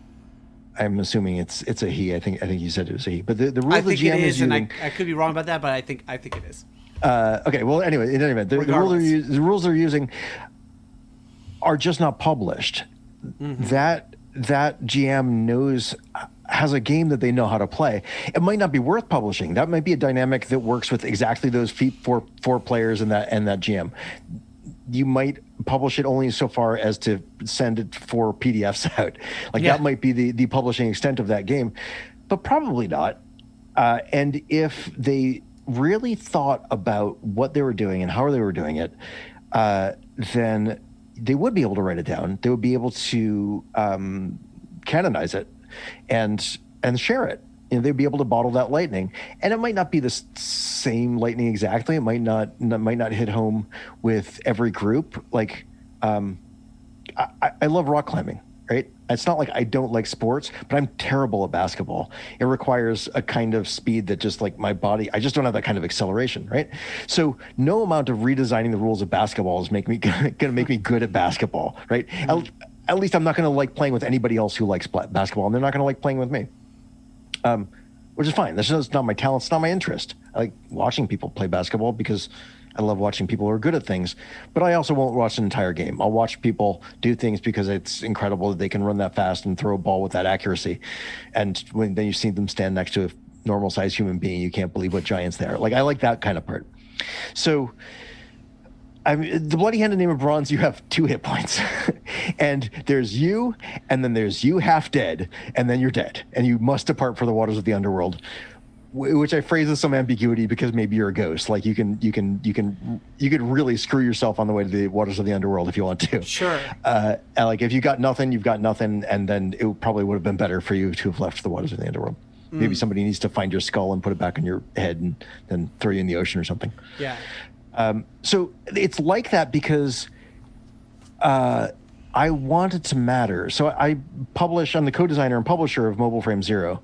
I'm assuming it's a he. I think you said it was a he. But the rules the GM is using, and I could be wrong about that, but I think it is. Okay. Well, anyway, in any event, the rules they're using are just not published. That GM has a game that they know how to play. It might not be worth publishing. That might be a dynamic that works with exactly those four players and that GM. You might publish it only so far as to send it for PDFs out. That might be the publishing extent of that game, but probably not. And if they really thought about what they were doing and how they were doing it, then they would be able to write it down. They would be able to canonize it and share it. They'd be able to bottle that lightning, and it might not be the same lightning exactly. It might not hit home with every group. I love rock climbing, right? It's not like I don't like sports, but I'm terrible at basketball. It requires a kind of speed that just my body, I just don't have that kind of acceleration, right? So no amount of redesigning the rules of basketball is going to make me good at basketball, right? At least I'm not going to like playing with anybody else who likes basketball, and they're not going to like playing with me. Which is fine. That's just not my talent. It's not my interest. I like watching people play basketball because I love watching people who are good at things. But I also won't watch an entire game. I'll watch people do things because it's incredible that they can run that fast and throw a ball with that accuracy. And then you see them stand next to a normal-sized human being, you can't believe what giants they are. I like that kind of part. So the Bloody Hand and Name of Bronze, you have 2 hit points. And there's you, and then there's you half dead, and then you're dead. And you must depart for the waters of the underworld, which I phrase with some ambiguity because maybe you're a ghost. You could really screw yourself on the way to the waters of the underworld if you want to. Sure. If you got nothing, you've got nothing, and then it probably would have been better for you to have left the waters of the underworld. Maybe somebody needs to find your skull and put it back on your head and then throw you in the ocean or something. Yeah. So it's like that because I want it to matter. So I'm the co-designer and publisher of Mobile Frame Zero,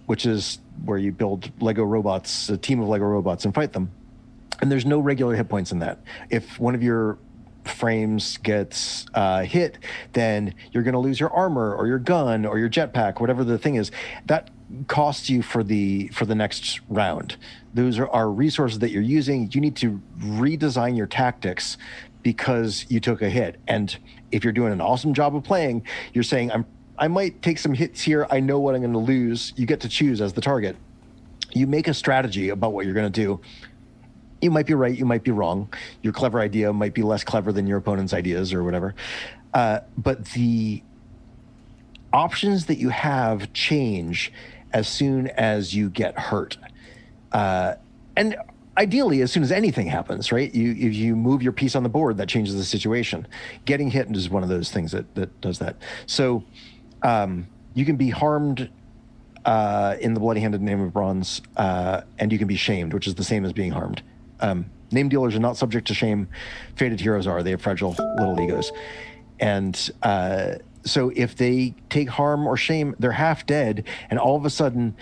which is where you build Lego robots, a team of Lego robots, and fight them. And there's no regular hit points in that. If one of your frames gets hit, then you're going to lose your armor or your gun or your jetpack, whatever the thing is. That costs you for the next round. Those are resources that you're using. You need to redesign your tactics because you took a hit. And if you're doing an awesome job of playing, you're saying, I might take some hits here. I know what I'm going to lose. You get to choose as the target. You make a strategy about what you're going to do. You might be right. You might be wrong. Your clever idea might be less clever than your opponent's ideas or whatever. But the options that you have change as soon as you get hurt. And ideally, as soon as anything happens, right? If you move your piece on the board, that changes the situation. Getting hit is one of those things that does that. So you can be harmed in the Bloody Handed Name of Bronze, and you can be shamed, which is the same as being harmed. Name dealers are not subject to shame. Fated heroes are. They have fragile little egos. And so if they take harm or shame, they're half dead. And all of a sudden,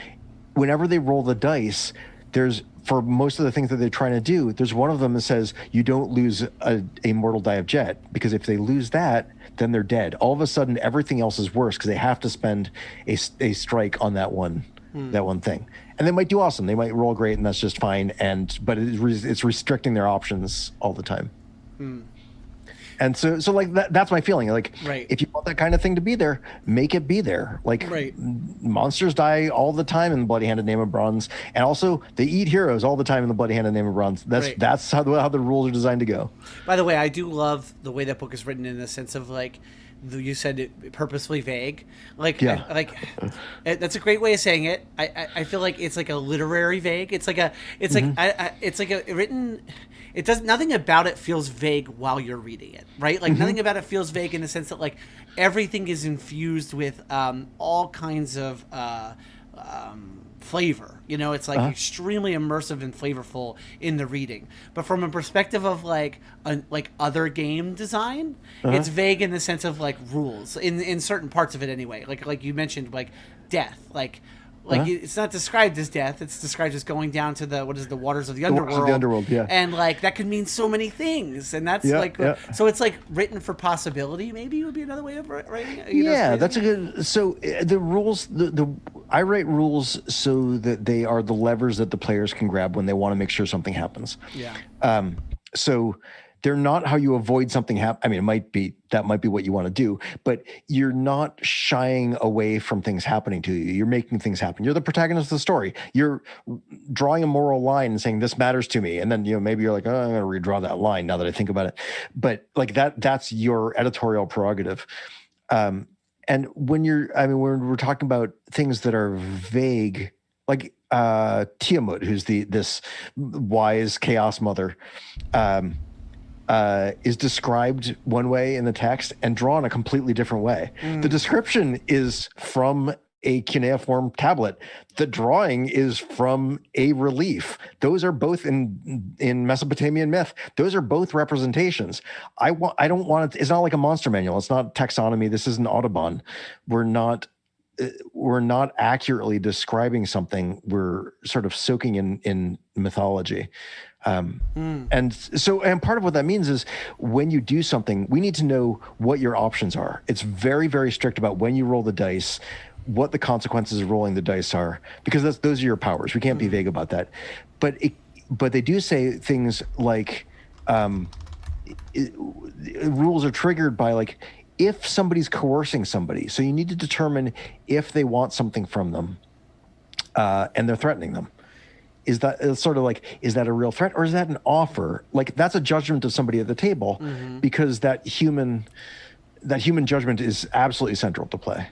whenever they roll the dice, for most of the things that they're trying to do, there's one of them that says you don't lose a mortal die of jet, because if they lose that, then they're dead. All of a sudden, everything else is worse because they have to spend a strike on that one thing. And they might do awesome. They might roll great, and that's just fine. But it's restricting their options all the time. And so that's my feeling. Right. If you want that kind of thing to be there, make it be there. Right. Monsters die all the time in the Bloody Handed Name of Bronze, and also they eat heroes all the time in the Bloody Handed Name of Bronze. That's how the rules are designed to go. By the way, I do love the way that book is written in the sense of you said it purposefully vague. Like, Yeah. that's a great way of saying it. I feel like it's like a literary vague. It's like a, it's like, it's like a written, it does, nothing about it feels vague while you're reading it, right? Like nothing about it feels vague in the sense that like everything is infused with all kinds of flavor. You know, it's like extremely immersive and flavorful in the reading. But from a perspective of like other game design, it's vague in the sense of like rules in certain parts of it anyway. Like you mentioned, like death, like it's not described as death. It's described as going down to the waters of the underworld. Waters of the underworld, yeah. And like that could mean so many things. And that's so it's like written for possibility. Maybe would be another way of writing it. Yeah, that's a good. So the rules, I write rules so that they are the levers that the players can grab when they want to make sure something happens. Yeah. So they're not how you avoid something happening. I mean, that might be what you want to do, but you're not shying away from things happening to you. You're making things happen. You're the protagonist of the story. You're drawing a moral line and saying, this matters to me. And then, maybe you're like, oh, I'm going to redraw that line now that I think about it. But like that's your editorial prerogative. And when when we're talking about things that are vague, like Tiamat, who's this wise chaos mother, is described one way in the text and drawn a completely different way. The description is from a cuneiform tablet. The drawing is from a relief. Those are both in Mesopotamian myth. Those are both representations. I don't want it. It's not like a monster manual. It's not taxonomy. This isn't Audubon. We're not accurately describing something. We're sort of soaking in mythology. And part of what that means is when you do something, we need to know what your options are. It's very, very strict about when you roll the dice, what the consequences of rolling the dice are, because those are your powers. We can't be vague about that. But they do say things like rules are triggered by like, if somebody's coercing somebody, so you need to determine if they want something from them and they're threatening them. Is that sort of like, is that a real threat or is that an offer? Like that's a judgment of somebody at the table because that human judgment is absolutely central to play.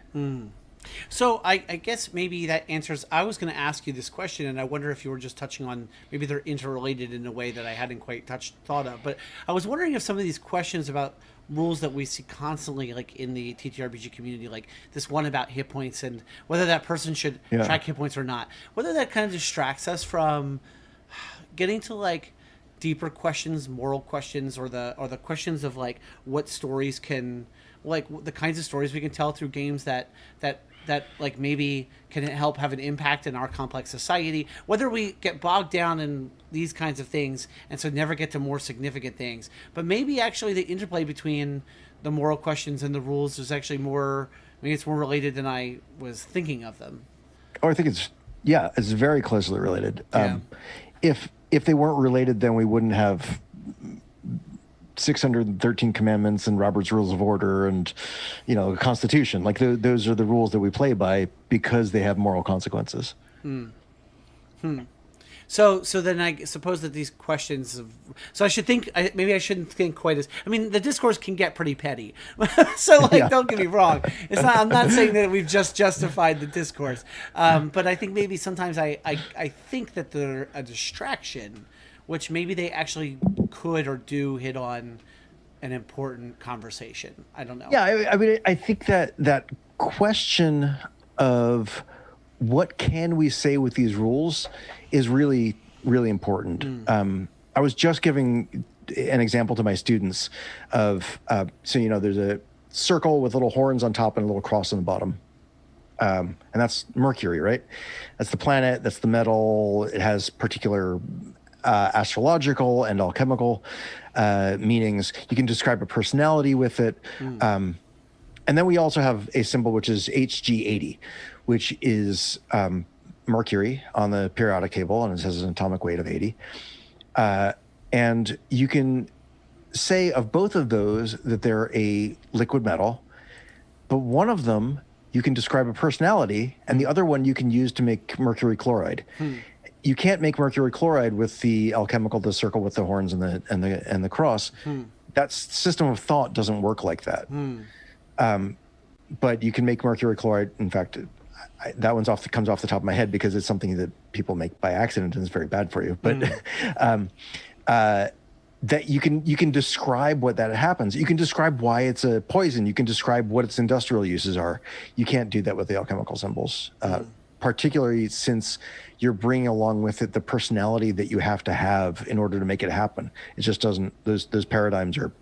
So I guess maybe that answers, I was going to ask you this question and I wonder if you were just touching on, maybe they're interrelated in a way that I hadn't quite thought of, but I was wondering if some of these questions about rules that we see constantly like in the TTRPG community, like this one about hit points and whether that person should track hit points or not, whether that kind of distracts us from getting to like deeper questions, moral questions, or the questions of like what stories can, like the kinds of stories we can tell through games that like maybe can help have an impact in our complex society, whether we get bogged down in these kinds of things and so never get to more significant things. But maybe actually the interplay between the moral questions and the rules is actually more, it's more related than I was thinking of them. Oh, I think it's very closely related. Yeah. If they weren't related, then we wouldn't have 613 commandments and Robert's Rules of Order and, the Constitution. Like those are the rules that we play by because they have moral consequences. So then I suppose that these questions so I should think, maybe I shouldn't think quite as, the discourse can get pretty petty. So don't get me wrong. I'm not saying that we've just justified the discourse. But I think maybe sometimes I think that they're a distraction, which maybe they actually could or do hit on an important conversation. I don't know. Yeah, I think that question of what can we say with these rules is really, really important. I was just giving an example to my students of, there's a circle with little horns on top and a little cross on the bottom. And that's Mercury, right? That's the planet, that's the metal. It has particular astrological and alchemical meanings. You can describe a personality with it. And then we also have a symbol which is HG80, which is Mercury on the periodic table, and it has an atomic weight of 80. And you can say of both of those that they're a liquid metal, but one of them you can describe a personality, and the other one you can use to make mercury chloride. You can't make mercury chloride with the alchemical, the circle with the horns and the cross. That system of thought doesn't work like that. But you can make mercury chloride. In fact, that comes off the top of my head because it's something that people make by accident and is very bad for you. But that you can describe what that happens. You can describe why it's a poison. You can describe what its industrial uses are. You can't do that with the alchemical symbols, particularly since you're bringing along with it the personality that you have to have in order to make it happen. It just doesn't. Those paradigms are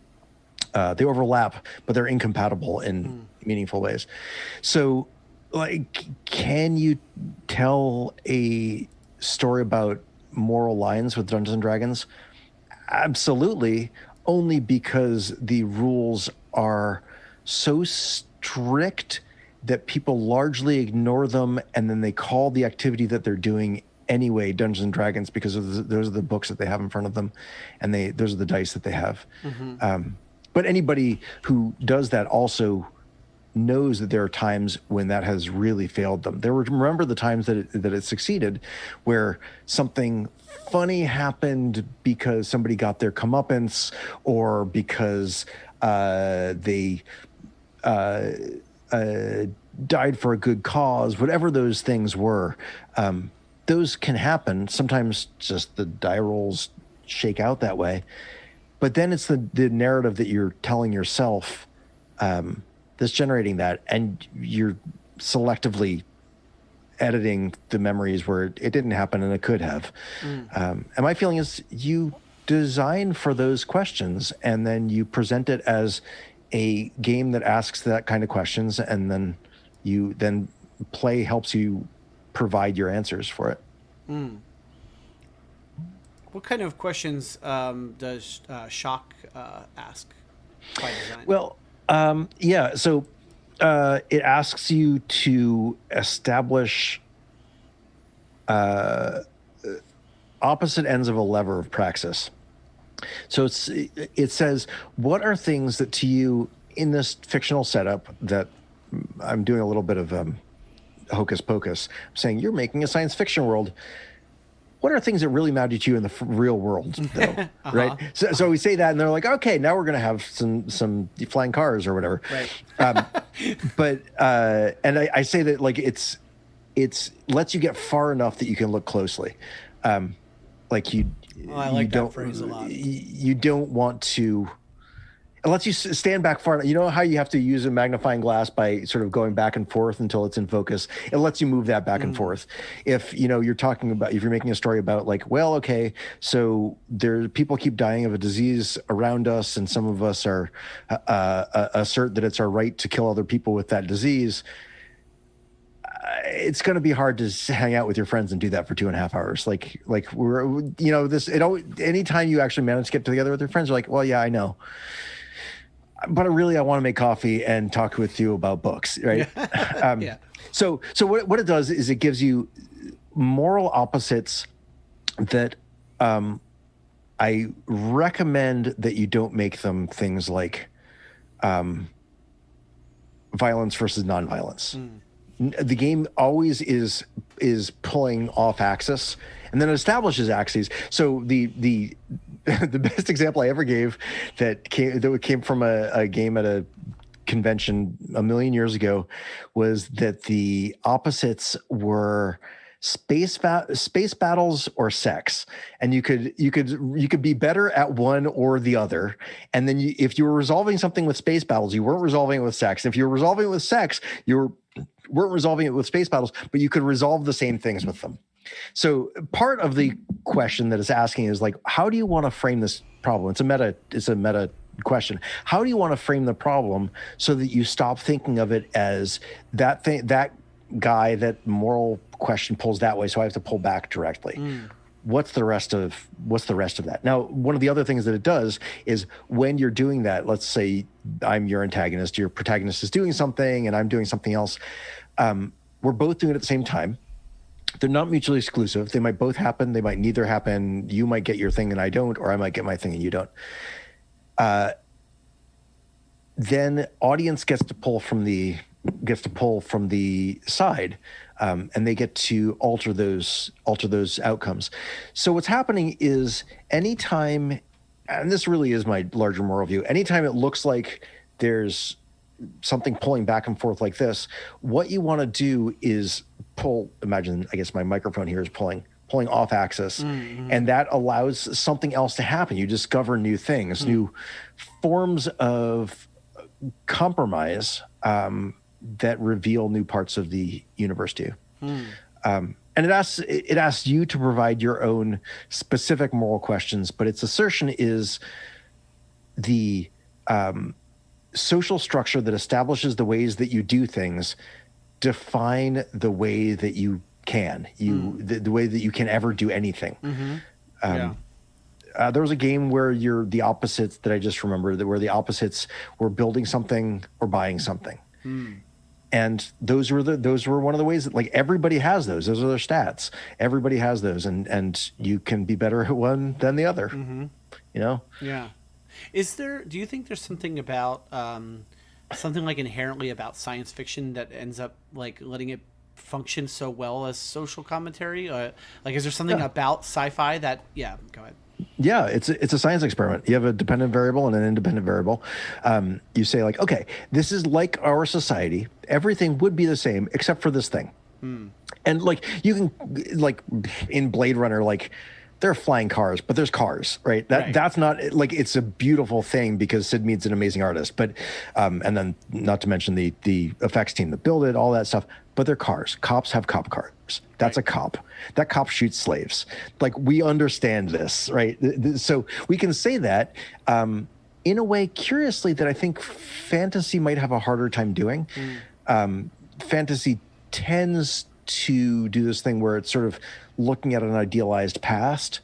they overlap, but they're incompatible in meaningful ways. So, like, can you tell a story about moral lines with Dungeons and Dragons? Absolutely, only because the rules are so strict that people largely ignore them, and then they call the activity that they're doing anyway Dungeons and Dragons because those are the books that they have in front of them, and those are the dice that they have. But anybody who does that also knows that there are times when that has really failed them. Remember the times that it succeeded, where something funny happened because somebody got their comeuppance, or because they died for a good cause. Whatever those things were, those can happen. Sometimes just the die rolls shake out that way. But then it's the narrative that you're telling yourself that's generating that, and you're selectively editing the memories where it didn't happen and it could have. And my feeling is you design for those questions, and then you present it as a game that asks that kind of questions, and then play helps you provide your answers for it. What kind of questions does Shock ask by design? Well, so it asks you to establish opposite ends of a lever of praxis. So it says, what are things that to you in this fictional setup that I'm doing a little bit of hocus pocus, I'm saying you're making a science fiction world. What are things that really matter to you in the real world, though? Right? So we say that, and they're like, okay, now we're going to have some flying cars or whatever. Right. And I say that like it's lets you get far enough that you can look closely. Like you. I like that phrase a lot. You don't want to. It lets you stand back far. You know how you have to use a magnifying glass by sort of going back and forth until it's in focus? It lets you move that back and forth. If you're talking about, if you're making a story about like, well, okay, so people keep dying of a disease around us, and some of us are assert that it's our right to kill other people with that disease. It's going to be hard to hang out with your friends and do that for 2.5 hours. Like anytime you actually manage to get together with your friends, you're like, well, yeah, I know. But I want to make coffee and talk with you about books, right? Yeah. So what it does is it gives you moral opposites that I recommend that you don't make them things like violence versus nonviolence. The game always is pulling off axis, and then it establishes axes. So the best example I ever gave that came from a game at a convention a million years ago was that the opposites were space battles or sex, and you could be better at one or the other. And then if you were resolving something with space battles, you weren't resolving it with sex. If you were resolving it with sex, you weren't resolving it with space battles, but you could resolve the same things with them. So part of the question that it's asking is like, how do you want to frame this problem? It's a meta question. How do you want to frame the problem so that you stop thinking of it as that guy, that moral question pulls that way, so I have to pull back directly. What's the rest of that? Now, one of the other things that it does is when you're doing that, let's say I'm your antagonist, your protagonist is doing something and I'm doing something else. We're both doing it at the same time. They're not mutually exclusive. They might both happen. They might neither happen. You might get your thing and I don't, or I might get my thing and you don't. Then audience gets to pull from the side, and they get to alter those outcomes. So what's happening is anytime, and this really is my larger moral view, anytime it looks like there's something pulling back and forth like this, what you want to do is imagine, I guess my microphone here is pulling off axis, and that allows something else to happen. You discover new things, new forms of compromise that reveal new parts of the universe to you. And it asks you to provide your own specific moral questions, but its assertion is the social structure that establishes the ways that you do things define the way that you can, the way that you can ever do anything. There was a game where you're the opposites that I just remembered, where the opposites were building something or buying something. And those were one of the ways that, like, everybody has those. Those are their stats. Everybody has those, and you can be better at one than the other. You know? Yeah. Do you think there's something about something like inherently about science fiction that ends up like letting it function so well as social commentary? Like, is there something about sci-fi that? Yeah, go ahead. Yeah, it's a science experiment. You have a dependent variable and an independent variable. You say, like, okay, this is like our society. Everything would be the same except for this thing. And like, you can, like, in Blade Runner, like, there are flying cars, but there's cars, right? That's not, like, it's a beautiful thing because Sid Mead's an amazing artist, but and then not to mention the effects team that build it, all that stuff. But they're cars. Cops have cop cars. That's a cop. That cop shoots slaves. Like, we understand this, right? So we can say that in a way, curiously, that I think fantasy might have a harder time doing. Fantasy tends to do this thing where it's sort of looking at an idealized past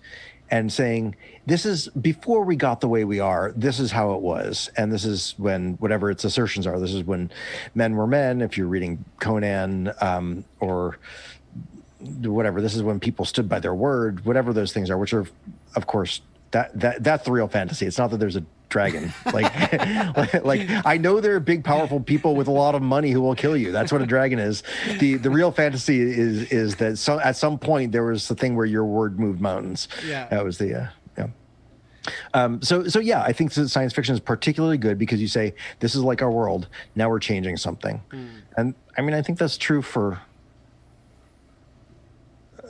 and saying, this is before we got the way we are, this is how it was. And this is when, whatever its assertions are, this is when men were men, if you're reading Conan, or whatever, this is when people stood by their word, whatever those things are, which are, of course, that's the real fantasy. It's not that there's a dragon. Like, I know there are big, powerful people with a lot of money who will kill you. That's what a dragon is. The real fantasy is that at some point there was the thing where your word moved mountains. Yeah, that was the So yeah, I think science fiction is particularly good because you say, this is like our world. Now we're changing something, and I mean, I think that's true for.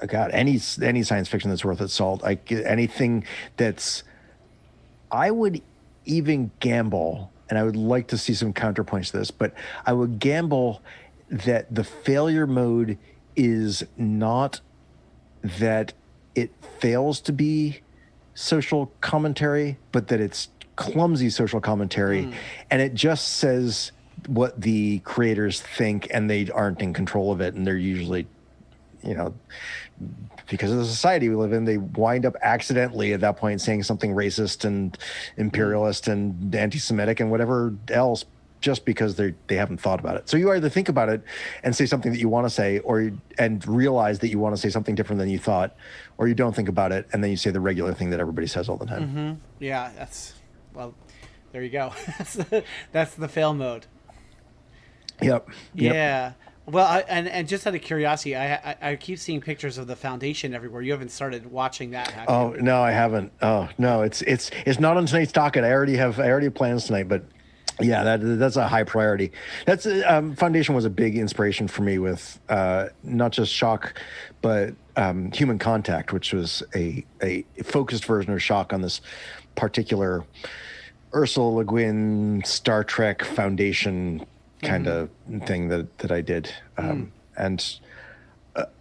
God, any science fiction that's worth its salt. Anything that's, I would even gamble, and I would like to see some counterpoints to this, but I would gamble that the failure mode is not that it fails to be social commentary, but that it's clumsy social commentary, and it just says what the creators think, and they aren't in control of it, and they're usually, you know, because of the society we live in, they wind up accidentally at that point saying something racist and imperialist and anti-Semitic and whatever else, just because they haven't thought about it. So you either think about it and say something that you want to say, and realize that you want to say something different than you thought, or you don't think about it and then you say the regular thing that everybody says all the time. Yeah, there you go. That's the fail mode. Yep. Yeah. Well, and just out of curiosity, I keep seeing pictures of the Foundation everywhere. You haven't started watching that, have you? Oh no, I haven't. Oh no, it's not on tonight's docket. I already have plans tonight, but yeah, that's a high priority. That's Foundation was a big inspiration for me with not just Shock, but Human Contact, which was a focused version of Shock on this particular Ursula Le Guin Star Trek Foundation kind of thing that I did. And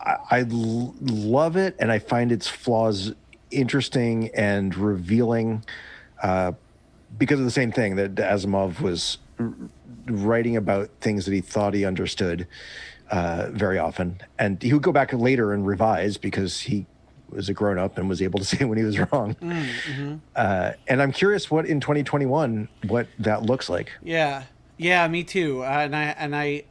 I love it, and I find its flaws interesting and revealing because of the same thing that Asimov was writing about things that he thought he understood very often. And he would go back later and revise because he was a grown-up and was able to say when he was wrong. And I'm curious what in 2021, what that looks like. Yeah, me too. And I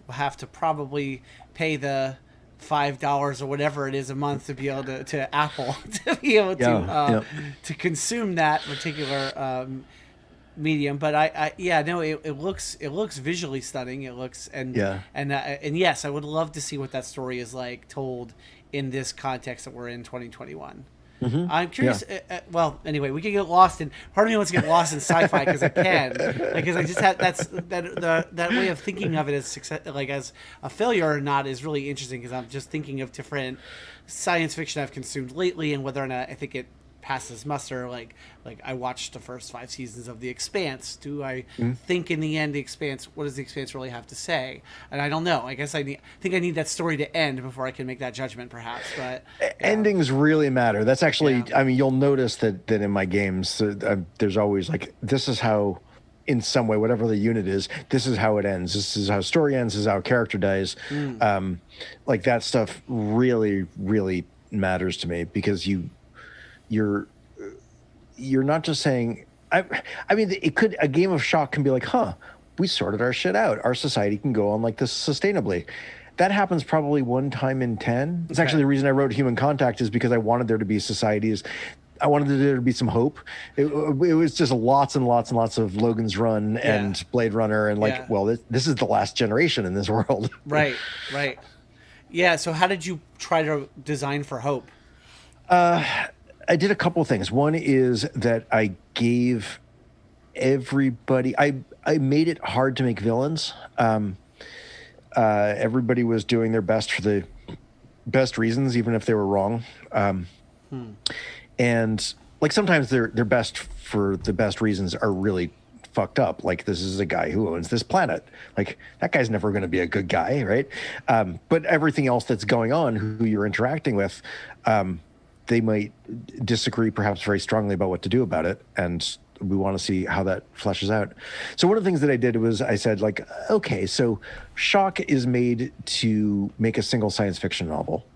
have to probably pay the $5 or whatever it is a month to be able to Apple to be able to consume that particular medium. But it looks visually stunning. It looks and yes, I would love to see what that story is like told in this context that we're in 2021. I'm curious. Well, anyway, we can get lost in. Part of me wants to get lost in sci-fi because I can, because I just had that way of thinking of it as success, like as a failure or not, is really interesting because I'm just thinking of different science fiction I've consumed lately and whether or not I think it passes muster. Like I watched the first 5 seasons of The Expanse. Do I think in the end The Expanse? What does The Expanse really have to say? And I don't know. I guess think I need that story to end before I can make that judgment, perhaps. But endings really matter. That's actually. I mean, you'll notice that in my games, there's always like, this is how, in some way, whatever the unit is, this is how it ends. This is how story ends. This is how a character dies. Like that stuff really, really matters to me because you're not just saying. I mean, a game of shock can be like, we sorted our shit out. Our society can go on like this sustainably. That happens probably 1 time in 10. It's actually the reason I wrote Human Contact, is because I wanted there to be societies. I wanted there to be some hope. It was just lots and lots and lots of Logan's Run and Blade Runner and this is the last generation in this world. Right. Yeah. So how did you try to design for hope? I did a couple of things. One is that I gave everybody, I made it hard to make villains. Everybody was doing their best for the best reasons, even if they were wrong. And like sometimes their best for the best reasons are really fucked up. Like, this is a guy who owns this planet. Like, that guy's never going to be a good guy, right? But everything else that's going on, who you're interacting with, they might disagree perhaps very strongly about what to do about it. And we want to see how that fleshes out. So one of the things that I did was I said, like, okay, so Shock is made to make a single science fiction novel.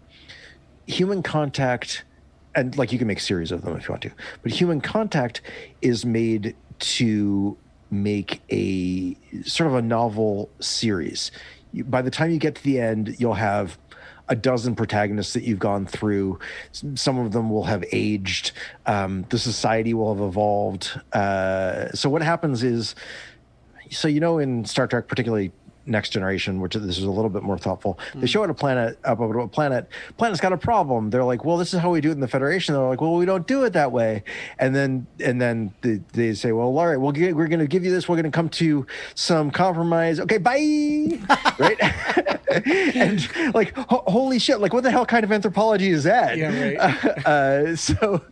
Human Contact, and like you can make series of them if you want to, but Human Contact is made to make a sort of a novel series. By the time you get to the end, you'll have a dozen protagonists that you've gone through. Some of them will have aged. The society will have evolved. So what happens is, so in Star Trek, particularly Next Generation, which this is a little bit more thoughtful, they show a planet's got a problem. They're like, well, this is how we do it in the Federation. They're like, well, we don't do it that way. And then they say, well, all right, we're going to give you this. We're going to come to some compromise. Okay, bye. Right. And like, holy shit, like, what the hell kind of anthropology is that? Yeah, right. So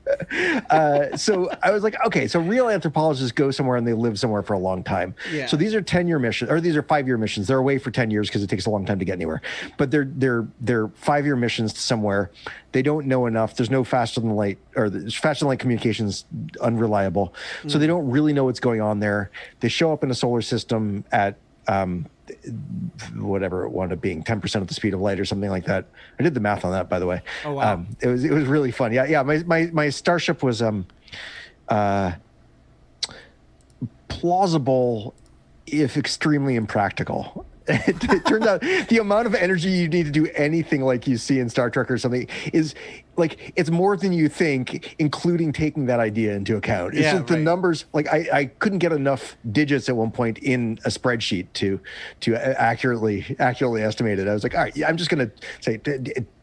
I was like, okay, so real anthropologists go somewhere and they live somewhere for a long time. Yeah. So these are 10-year missions, or these are 5-year missions. They're away for 10 years because it takes a long time to get anywhere. But they're 5-year missions to somewhere. They don't know enough. There's no faster than light communications, unreliable. So they don't really know what's going on there. They show up in a solar system at whatever it wound up being, 10% of the speed of light or something like that. I did the math on that, by the way. Oh, wow. It was really fun. Yeah. My starship was plausible, if extremely impractical. It turns out the amount of energy you need to do anything like you see in Star Trek or something is like, it's more than you think, including taking that idea into account. It's just the numbers. Like I couldn't get enough digits at one point in a spreadsheet to accurately estimate it. I was like, all right, I'm just going to say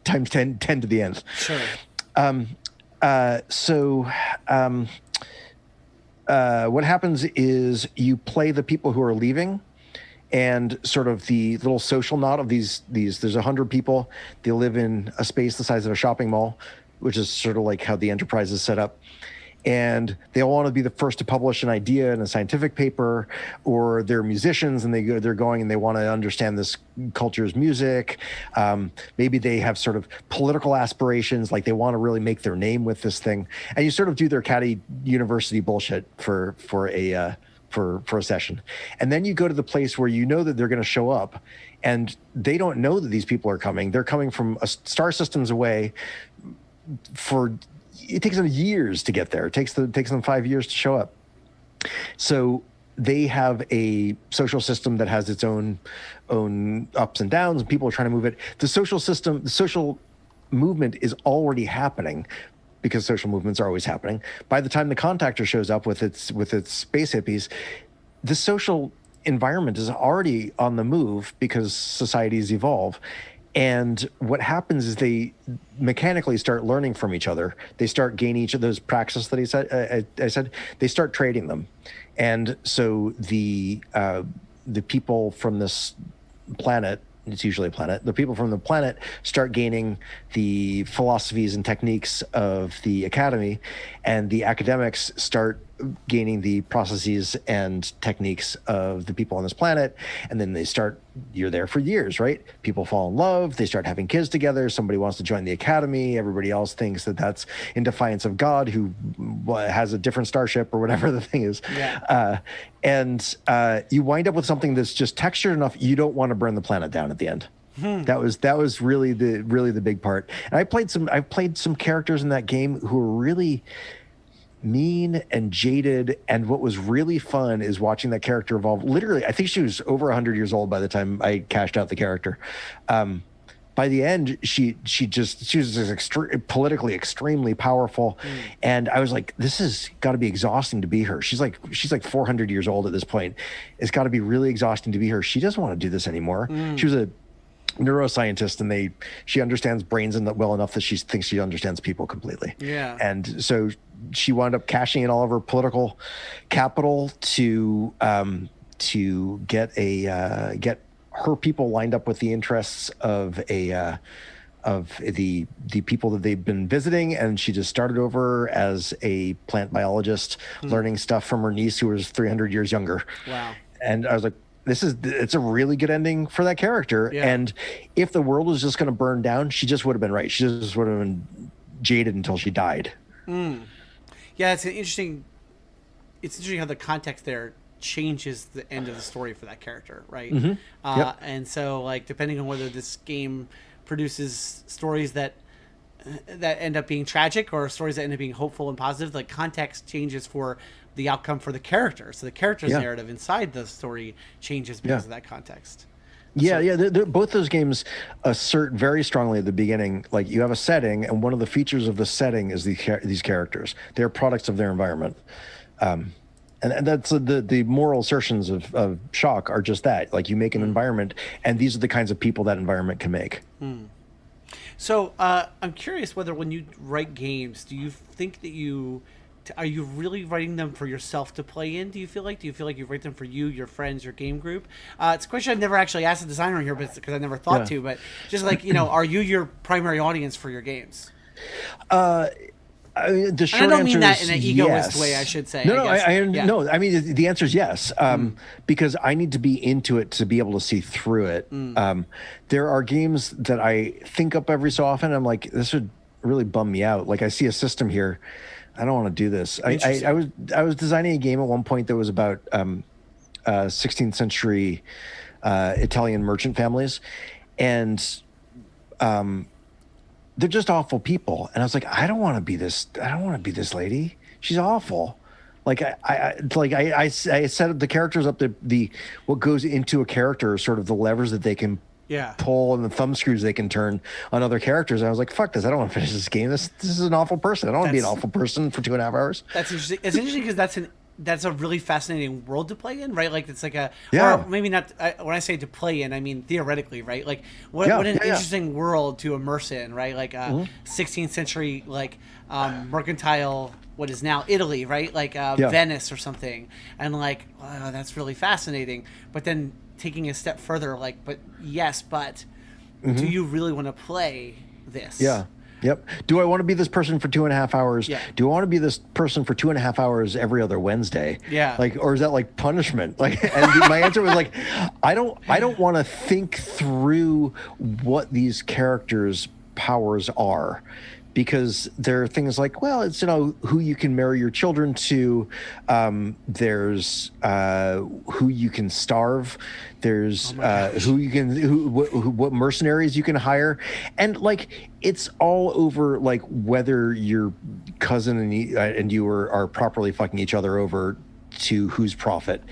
times 10 to the nth. Sure. What happens is you play the people who are leaving, and sort of the little social knot of these there's 100 people. They live in a space the size of a shopping mall, which is sort of like how the Enterprise is set up. And they all want to be the first to publish an idea in a scientific paper, or they're musicians and they're going and they want to understand this culture's music. Maybe they have sort of political aspirations, like they want to really make their name with this thing. And you sort of do their catty university bullshit for a session. And then you go to the place where you know that they're going to show up, and they don't know that these people are coming. They're coming from star systems away. It takes them years to get there. It takes them 5 years to show up. So they have a social system that has its own ups and downs, and people are trying to move it. The social movement is already happening, because social movements are always happening. By the time the Contactor shows up with its space hippies, the social environment is already on the move because societies evolve. And what happens is they mechanically start learning from each other. They start gaining each of those practices that I said. They start trading them, and so the people from this planet. It's usually a planet. The people from the planet start gaining the philosophies and techniques of the academy, and the academics start gaining the processes and techniques of the people on this planet. And then you're there for years, right? People fall in love. They start having kids together. Somebody wants to join the academy. Everybody else thinks that that's in defiance of God, who has a different starship or whatever the thing is. Yeah. And you wind up with something that's just textured enough. You don't want to burn the planet down at the end. That was really the big part. And I played some characters in that game who were really mean and jaded, and what was really fun is watching that character evolve. Literally, I think she was over 100 years old by the time I cashed out the character. By the end, she was just politically extremely powerful, and I was like, this has got to be exhausting to be her. She's like 400 years old at this point. It's got to be really exhausting to be her. She doesn't want to do this anymore. She was a neuroscientist, and she understands brains well enough that she thinks she understands people completely. Yeah. And so she wound up cashing in all of her political capital to get her people lined up with the interests of the people that they've been visiting, and she just started over as a plant biologist, learning stuff from her niece who was 300 years younger. Wow. And I was like, it's a really good ending for that character. Yeah. And if the world was just going to burn down, she just would have been right. She just would have been jaded until she died. Yeah, it's interesting how the context there changes the end of the story for that character, right? Yep. And so, like, depending on whether this game produces stories that end up being tragic or stories that end up being hopeful and positive, like, context changes for the outcome for the character. So the character's narrative inside the story changes because of that context. Both those games assert very strongly at the beginning, like, you have a setting, and one of the features of the setting is these characters. They're products of their environment. And that's the moral assertions of Shock are just that. Like, you make an environment, and these are the kinds of people that environment can make. So I'm curious whether when you write games, do you think that are you really writing them for yourself to play in? Do you feel like you write them for you, your friends, your game group? It's a question I've never actually asked a designer here, but because I never thought to. But just like, are you your primary audience for your games? The short I don't answer mean that is in an egoist yes. way, I should say. No, I mean, the answer is yes, because I need to be into it to be able to see through it. There are games that I think up every so often. I'm like, this would really bum me out. Like, I see a system here, I don't want to do this. I was designing a game at one point that was about 16th century Italian merchant families, and they're just awful people. And I was like, I don't want to be this lady. She's awful. Like, I set up the characters up the what goes into a character, sort of the levers that they can pull and the thumb screws they can turn on other characters. And I was like, fuck this. I don't want to finish this game. This is an awful person. I don't want to be an awful person for 2.5 hours. That's interesting. It's interesting because that's a really fascinating world to play in, right? Like, it's like or maybe not. When I say to play in, I mean theoretically, right? Like, what an interesting world to immerse in, right? Like, 16th century, like, mercantile, what is now Italy, right? Like, Venice or something, and like, wow, that's really fascinating. But then taking a step further, like, but do you really want to play this? Yeah. Yep. Do I want to be this person for 2.5 hours? Yeah. Do I want to be this person for 2.5 hours every other Wednesday? Yeah. Like, or is that like punishment? Like, and my answer was like, I don't want to think through what these characters' powers are. Because there are things like, well, it's, who you can marry your children to. There's who you can starve. There's what mercenaries you can hire, and like, it's all over, like, whether your cousin and you are properly fucking each other over to whose profit.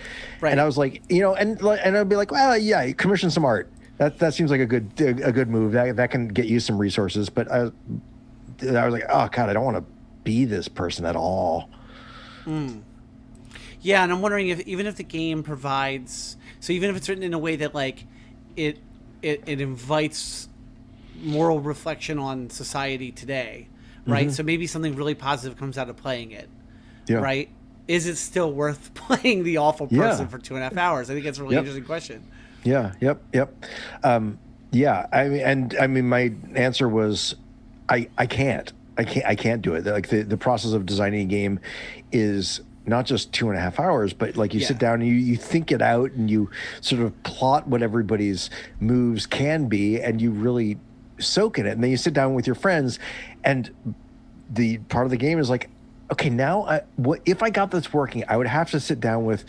Right. And I was like, and I'd be like, well, yeah, commission some art. That seems like a good move. That can get you some resources, but I was like, oh God, I don't want to be this person at all. Yeah, and I'm wondering even if the game provides, so even if it's written in a way that, like, it invites moral reflection on society today, right? So maybe something really positive comes out of playing it, right? Is it still worth playing the awful person for 2.5 hours? I think that's a really interesting question. Yeah. I mean, my answer was, I can't do it. Like the process of designing a game is not just 2.5 hours, but like you sit down and you think it out and you sort of plot what everybody's moves can be, and you really soak in it. And then you sit down with your friends, and the part of the game is like, okay, now if I got this working, I would have to sit down with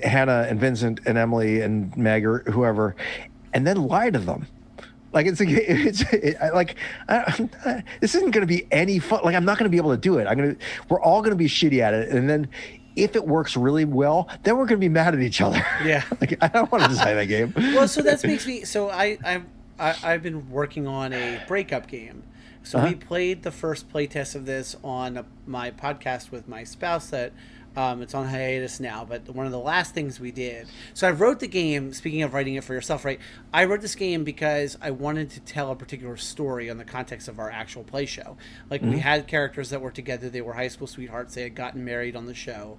Hannah and Vincent and Emily and Meg or whoever, and then lie to them. Like this isn't going to be any fun. Like I'm not going to be able to do it. We're all going to be shitty at it, and then if it works really well, then we're going to be mad at each other. Yeah, like I don't want to design that game. Well, so that makes me. So I've been working on a breakup game. So we played the first playtest of this on my podcast with my spouse that it's on hiatus now, but one of the last things we did. So I wrote the game, speaking of writing it for yourself, right? I wrote this game because I wanted to tell a particular story on the context of our actual play show. Like we had characters that were together. They were high school sweethearts. They had gotten married on the show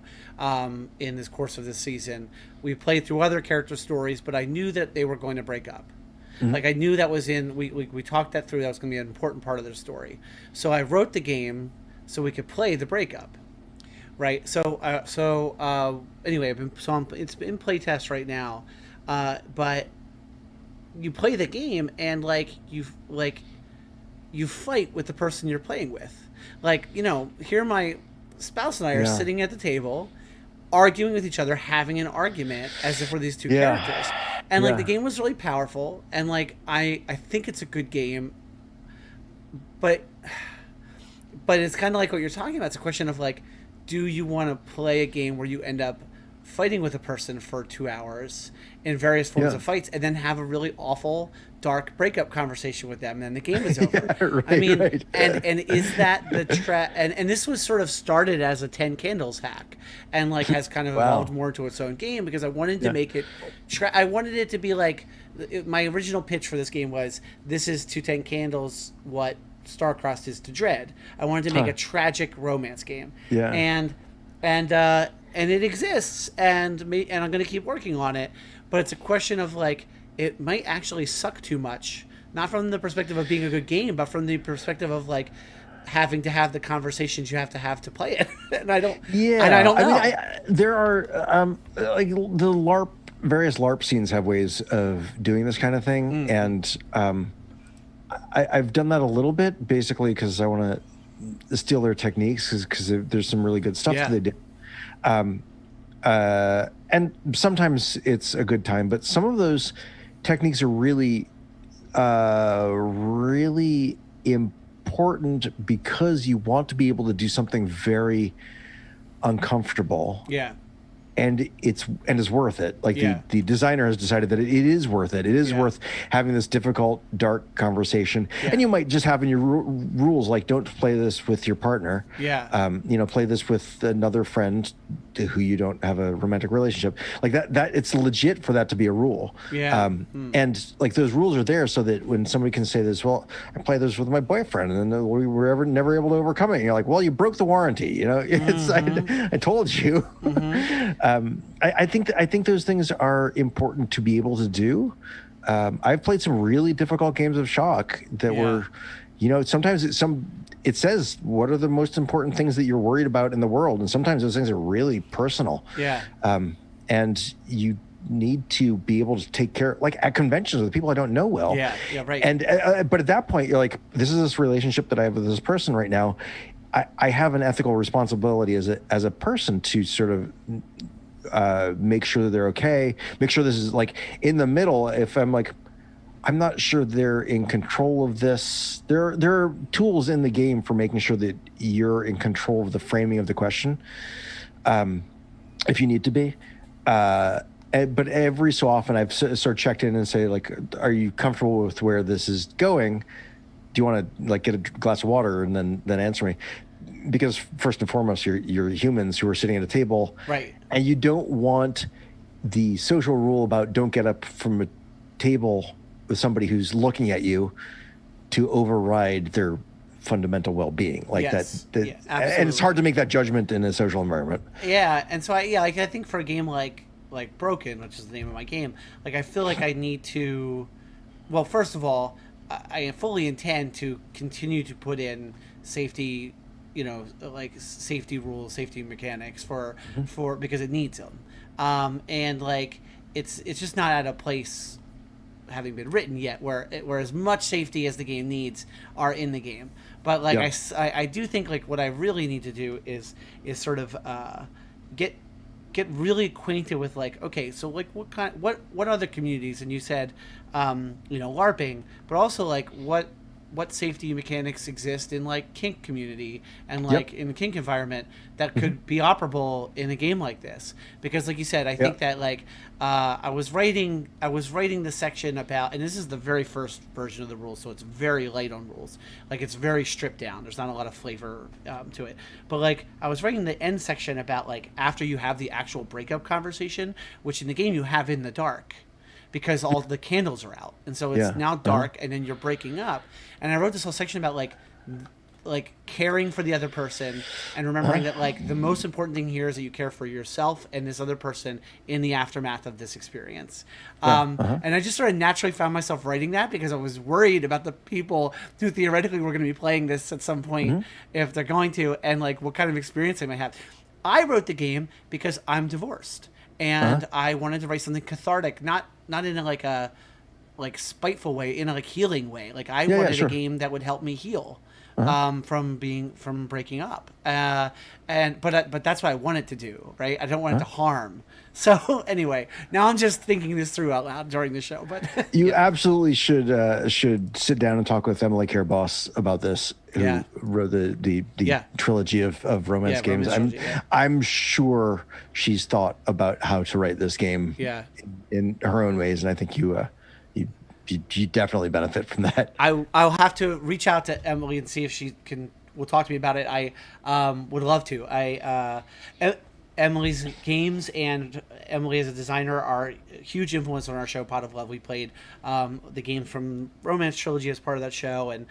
in this course of this season. We played through other character stories, but I knew that they were going to break up. Like I knew that was we talked that through. That was going to be an important part of their story. So I wrote the game so we could play the breakup, right? So anyway, it's in playtest right now, but you play the game and you fight with the person you're playing with. Like, here my spouse and I are sitting at the table, arguing with each other, having an argument as if we're these two characters. And the game was really powerful, and I think it's a good game, but it's kind of like what you're talking about. It's a question of do you want to play a game where you end up fighting with a person for 2 hours in various forms of fights, and then have a really awful, dark breakup conversation with them, and then the game is over. And is that the and this was sort of started as a 10 candles hack, and has kind of evolved more into its own game, because I wanted to make it I wanted it to be my original pitch for this game was, this is to 10 candles what Starcrossed is to Dread. I wanted to make a tragic romance game. And it exists, and I'm going to keep working on it, but it's a question of it might actually suck too much, not from the perspective of being a good game, but from the perspective of having to have the conversations you have to play it. And I don't know. I mean, there are the various LARP scenes have ways of doing this kind of thing, and I've done that a little bit, basically because I want to steal their techniques, because there's some really good stuff that they did. And sometimes it's a good time, but some of those techniques are really, really important, because you want to be able to do something very uncomfortable. Yeah. And it's worth it. The designer has decided that it is worth it. It is worth having this difficult, dark conversation. Yeah. And you might just have in your rules, don't play this with your partner. Yeah. Play this with another friend who you don't have a romantic relationship. That it's legit for that to be a rule. Yeah. And those rules are there so that when somebody can say this, well, I play this with my boyfriend, and then we were never able to overcome it. And you're like, well, you broke the warranty. It's I told you. I think those things are important to be able to do. I've played some really difficult games of Shock that were, sometimes it says what are the most important things that you're worried about in the world, and sometimes those things are really personal. Yeah. And you need to be able to take care, at conventions with people I don't know well. Yeah. Yeah. Right. And but at that point, you're like, this is this relationship that I have with this person right now. I have an ethical responsibility as a person to sort of make sure that they're okay. Make sure this is in the middle. If I'm I'm not sure they're in control of this. There are tools in the game for making sure that you're in control of the framing of the question, if you need to be. But every so often, I've sort of checked in and say, are you comfortable with where this is going? Do you want to get a glass of water and then answer me? Because first and foremost, you're humans who are sitting at a table, right? And you don't want the social rule about don't get up from a table with somebody who's looking at you to override their fundamental well-being, like Yes. that Yeah, and it's hard to make that judgment in a social environment. Yeah, and so I think for a game like Broken, which is the name of my game, like I feel like I need to, well, first of all, I fully intend to continue to put in safety, like safety rules, safety mechanics for because it needs them, and like it's just not at a place having been written yet where as much safety as the game needs are in the game. But like I do think like what I really need to do is sort of get really acquainted with like, okay, so like what other communities, and you said LARPing, but also like what safety mechanics exist in like kink community and like in the kink environment that could be operable in a game like this. Because like you said, I think that like I was writing the section about, and this is the very first version of the rules, so it's very light on rules, like it's very stripped down, there's not a lot of flavor to it, but like I was writing the end section about like after you have the actual breakup conversation, which in the game you have in the dark because all the candles are out, and so it's now dark, and then you're breaking up. And I wrote this whole section about like caring for the other person and remembering that like the most important thing here is that you care for yourself and this other person in the aftermath of this experience. And I just sort of naturally found myself writing that because I was worried about the people who theoretically were going to be playing this at some point, if they're going to, and like what kind of experience they might have. I wrote the game because I'm divorced, and I wanted to write something cathartic, not in a spiteful way, in a like healing way. Like I wanted a game that would help me heal from breaking up. But that's what I want it to do, right? I don't want it to harm. So anyway, now I'm just thinking this through out loud during the show. But you absolutely should sit down and talk with Emily Care-Boss about this, who wrote the trilogy of romance games. I'm sure she's thought about how to write this game in her own ways, and I think you definitely benefit from that. I'll have to reach out to Emily and see if she will talk to me about it. I would love to. Emily's games and Emily as a designer are a huge influence on our show, Pot of Love. We played the game from Romance Trilogy as part of that show, and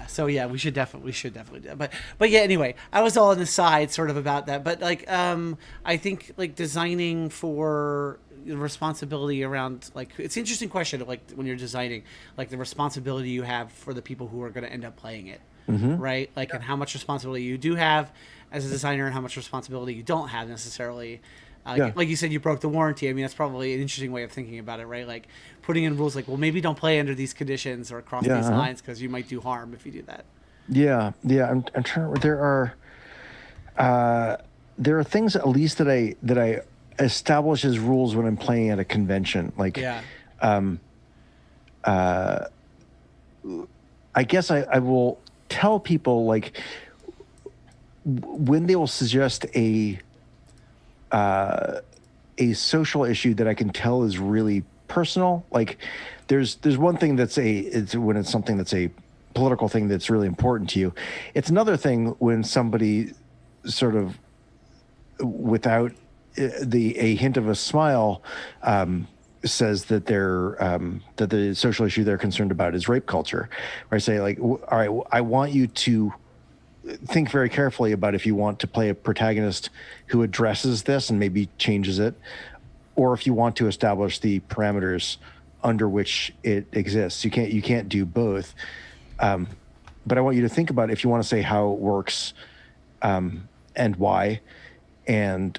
so we should definitely do it. But yeah, anyway, I was all on the side sort of about that. But like I think like designing for the responsibility around, like, it's an interesting question of like when you're designing, like the responsibility you have for the people who are going to end up playing it, right? Like, and how much responsibility you do have as a designer and how much responsibility you don't have necessarily. Like you said, you broke the warranty. I mean, that's probably an interesting way of thinking about it, right? Like putting in rules like, well, maybe don't play under these conditions or across these lines because you might do harm if you do that. I'm trying to, there are things at least that I establish as rules when I'm playing at a convention. Like, I guess I will tell people, like, when they will suggest a social issue that I can tell is really personal. Like, there's one thing that's when it's something that's a political thing that's really important to you. It's another thing when somebody sort of, without a hint of a smile, says that that the social issue they're concerned about is rape culture. Or I say, like, all right, I want you to think very carefully about if you want to play a protagonist who addresses this and maybe changes it, or if you want to establish the parameters under which it exists. You can't do both. But I want you to think about if you want to say how it works, and why,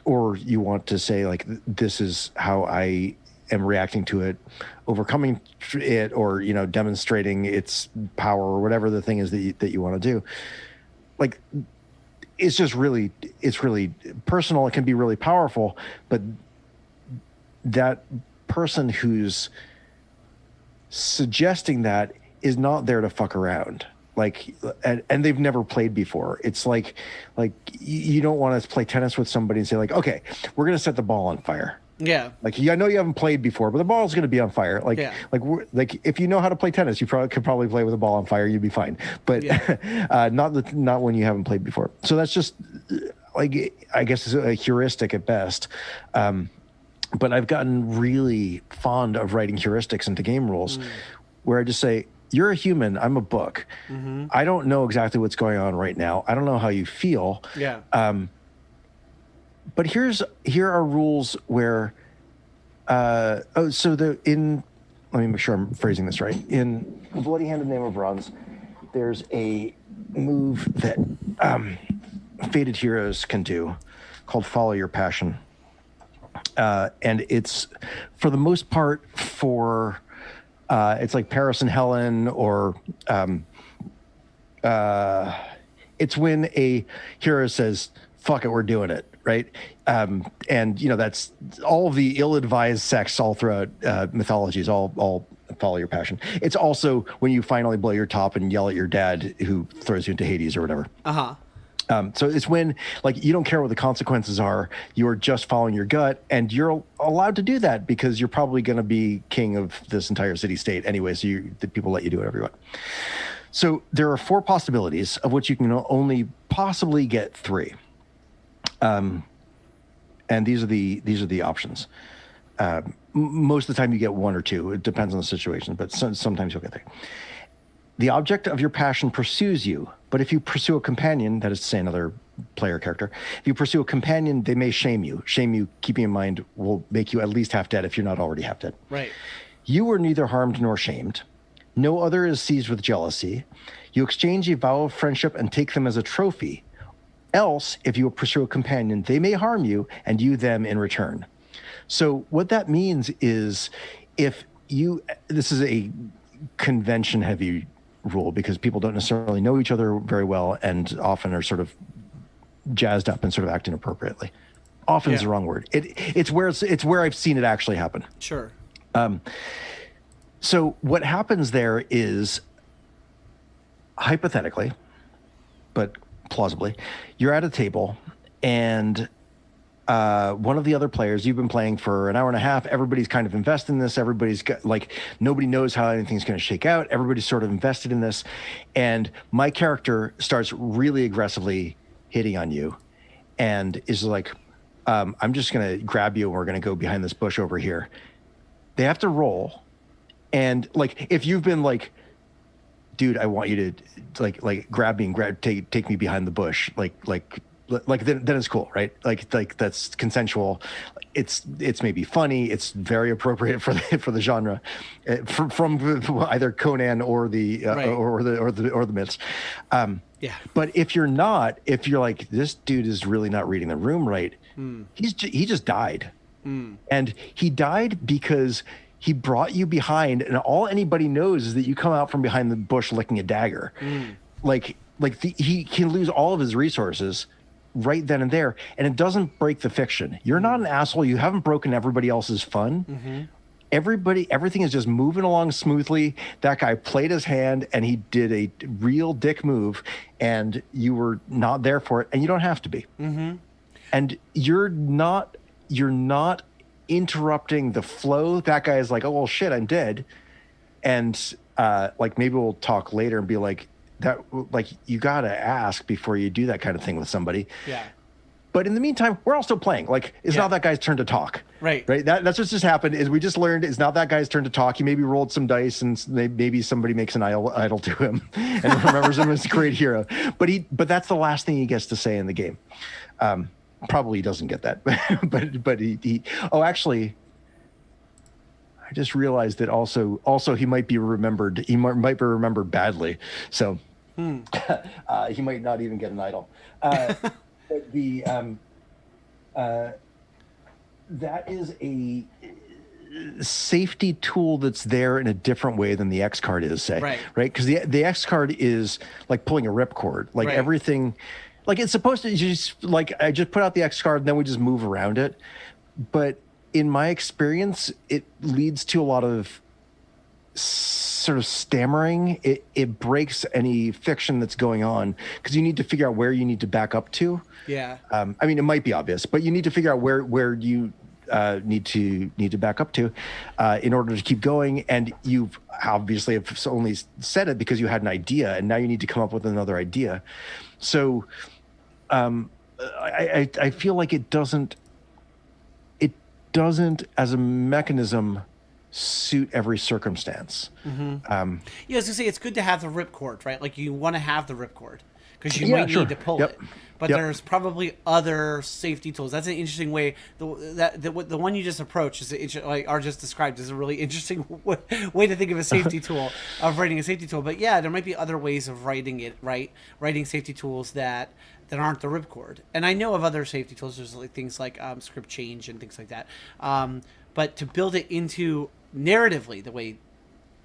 or you want to say, like, this is how I am reacting to it, overcoming it, or demonstrating its power, or whatever the thing is that you want to do. Like, it's really personal. It can be really powerful, but that person who's suggesting that is not there to fuck around. Like, and they've never played before. It's like you don't want to play tennis with somebody and say, like, okay, we're going to set the ball on fire. Yeah. Like, I know you haven't played before, but the ball's going to be on fire. Like, like if you know how to play tennis, you could probably play with a ball on fire. You'd be fine. But not when you haven't played before. So that's just, like, I guess it's a heuristic at best. But I've gotten really fond of writing heuristics into game rules, where I just say, you're a human, I'm a book. I don't know exactly what's going on right now. I don't know how you feel. Yeah. But here are rules where, let me make sure I'm phrasing this right. In Bloody Hand in the Name of Bronze, there's a move that fated heroes can do called Follow Your Passion. And it's, for the most part, for it's like Paris and Helen, or it's when a hero says, fuck it, we're doing it, right? And that's all of the ill-advised sex all throughout mythologies, all follow your passion. It's also when you finally blow your top and yell at your dad who throws you into Hades or whatever. So it's when, like, you don't care what the consequences are. You're just following your gut, and you're allowed to do that because you're probably going to be king of this entire city-state anyway, so the people let you do whatever you want. So there are 4 possibilities, of which you can only possibly get 3. And these are the options. Most of the time you get 1 or 2. It depends on the situation, but sometimes you'll get 3. The object of your passion pursues you, but if you pursue a companion, that is to say another player character, if you pursue a companion, they may shame you. Shame you, keeping in mind, will make you at least half dead if you're not already half dead. Right. You are neither harmed nor shamed. No other is seized with jealousy. You exchange a vow of friendship and take them as a trophy. Else, if you pursue a companion, they may harm you and you them in return. So what that means is, this is a convention-heavy rule because people don't necessarily know each other very well and often are sort of jazzed up and sort of act inappropriately. Often is the wrong word. It's where I've seen it actually happen. Sure. So what happens there is, hypothetically, but plausibly, you're at a table and one of the other players, you've been playing for an hour and a half, everybody's kind of invested in this, everybody's got, like, nobody knows how anything's going to shake out, everybody's sort of invested in this, and my character starts really aggressively hitting on you and is like, I'm just going to grab you and we're going to go behind this bush over here. They have to roll, and, like, if you've been like, dude, I want you to like grab me and take me behind the bush, like then it's cool, right? Like that's consensual. It's maybe funny. It's very appropriate for the genre, from either Conan or the or the myths. But if you're like, this dude is really not reading the room right, he just died, and he died because he brought you behind, and all anybody knows is that you come out from behind the bush licking a dagger. He can lose all of his resources right then and there, and it doesn't break the fiction. You're not an asshole. You haven't broken everybody else's fun. Everything is just moving along smoothly. That guy played his hand, and he did a real dick move, and you were not there for it, and you don't have to be. And you're not interrupting the flow. That guy is like, oh well, shit, I'm dead, and like, maybe we'll talk later and be like, that, like, you gotta ask before you do that kind of thing with somebody. But in the meantime, we're all still playing. Like, it's not that guy's turn to talk. Right. That's what's just happened. Is we just learned it's not that guy's turn to talk. He maybe rolled some dice, and maybe somebody makes an idol to him and remembers him as a great hero. But that's the last thing he gets to say in the game. Probably doesn't get that, but he. Oh, actually, I just realized that also he might be remembered. He might be remembered badly. So he might not even get an idol. But that is a safety tool that's there in a different way than the X card is, say. Right? Because the X card is like pulling a ripcord. Like everything, like, it's supposed to just, like, I just put out the X card and then we just move around it. But in my experience, it leads to a lot of sort of stammering. It breaks any fiction that's going on because you need to figure out where you need to back up to. I mean, it might be obvious, but you need to figure out where you need to back up to in order to keep going. And you obviously have only said it because you had an idea, and now you need to come up with another idea. So I feel like it doesn't as a mechanism suit every circumstance. Yeah, I was gonna say it's good to have the ripcord, right? Like you want to have the ripcord because you might Sure. need to pull Yep. it. But Yep. there's probably other safety tools. That's an interesting way. The one you just approached like or just described is a really interesting way to think of a safety tool, of writing a safety tool. But yeah, there might be other ways of writing it, right? Writing safety tools that aren't the ripcord. And I know of other safety tools. There's like things like script change and things like that. But to build it into narratively the way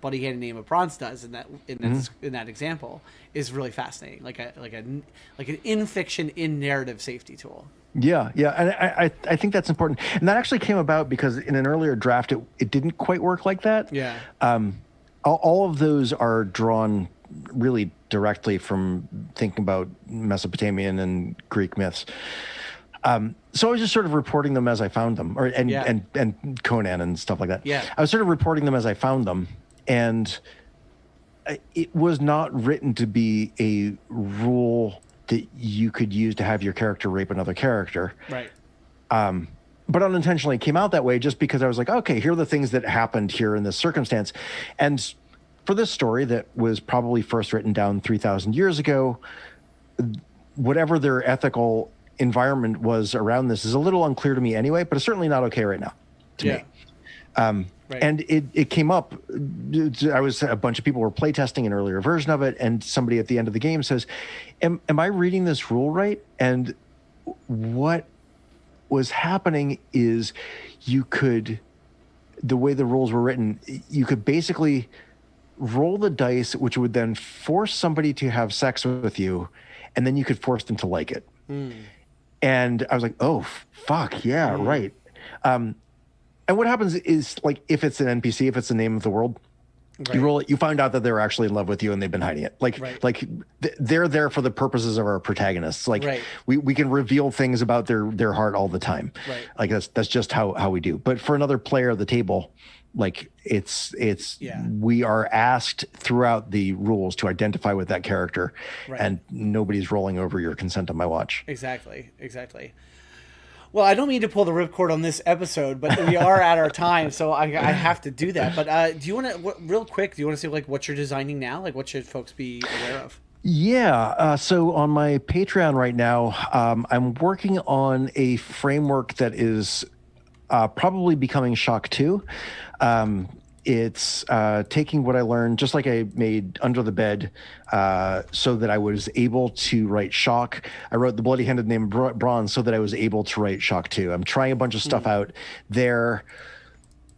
Bloody Hand and Name of Bronze does in that example is really fascinating, like an in fiction, in narrative safety tool. Yeah, and I think that's important, and that actually came about because in an earlier draft it didn't quite work like that. Yeah. All of those are drawn really directly from thinking about Mesopotamian and Greek myths. So I was just sort of reporting them as I found them, and Conan and stuff like that. Yeah. I was sort of reporting them as I found them, and it was not written to be a rule that you could use to have your character rape another character. Right. But unintentionally it came out that way just because I was like, okay, here are the things that happened here in this circumstance. And for this story that was probably first written down 3,000 years ago, whatever their ethical environment was around this is a little unclear to me anyway, but it's certainly not okay right now to me. Right. And it came up. A bunch of people were playtesting an earlier version of it, and somebody at the end of the game says, am I reading this rule right? And what was happening is the way the rules were written, you could basically roll the dice, which would then force somebody to have sex with you, and then you could force them to like it. And I was like, oh, fuck, yeah, right. And what happens is, like, if it's an NPC, if it's the name of the world, right, you roll it, you find out that they're actually in love with you and they've been hiding it. They're there for the purposes of our protagonists. We can reveal things about their heart all the time. Right. Like that's just how we do. But for another player at the table, like we are asked throughout the rules to identify with that character, and nobody's rolling over your consent on my watch. Exactly. Well, I don't mean to pull the ripcord on this episode, but we are at our time, so I have to do that. But do you want to, real quick, do you want to say like what you're designing now? Like what should folks be aware of? Yeah. So on my Patreon right now, I'm working on a framework that is probably becoming Shock 2. It's taking what I learned, just like I made Under the Bed, so that I was able to write Shock. I wrote the Bloody Handed Name Bronze so that I was able to write Shock 2. I'm trying a bunch of stuff out there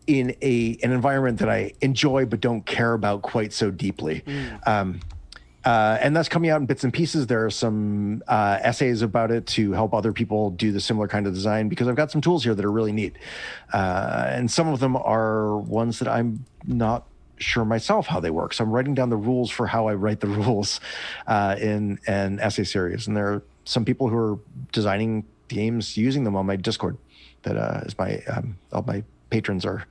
in an environment that I enjoy but don't care about quite so deeply. And that's coming out in bits and pieces. There are some essays about it to help other people do the similar kind of design, because I've got some tools here that are really neat. And some of them are ones that I'm not sure myself how they work. So I'm writing down the rules for how I write the rules in an essay series. And there are some people who are designing games using them on my Discord. That is all my patrons are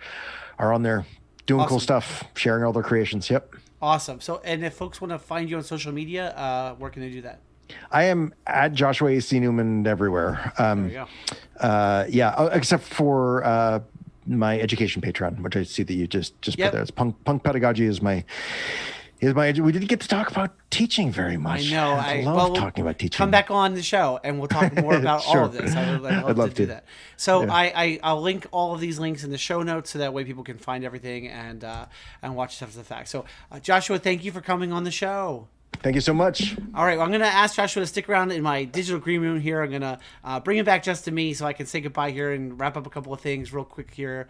on there doing cool stuff, sharing all their creations. Yep. Awesome. So, and if folks want to find you on social media, where can they do that? I am at Joshua A.C. Newman everywhere. There you go. Except for my education Patreon, which I see that you just put there. It's Punk Pedagogy is my. We didn't get to talk about teaching very much. I know. I love talking about teaching. Come back on the show and we'll talk more about all of this. I'd love to do that. So I'll link all of these links in the show notes so that way people can find everything and watch stuff as a fact. So Joshua, thank you for coming on the show. Thank you so much. All right, well, I'm going to ask Joshua to stick around in my digital green room here. I'm going to bring him back just to me so I can say goodbye here and wrap up a couple of things real quick here.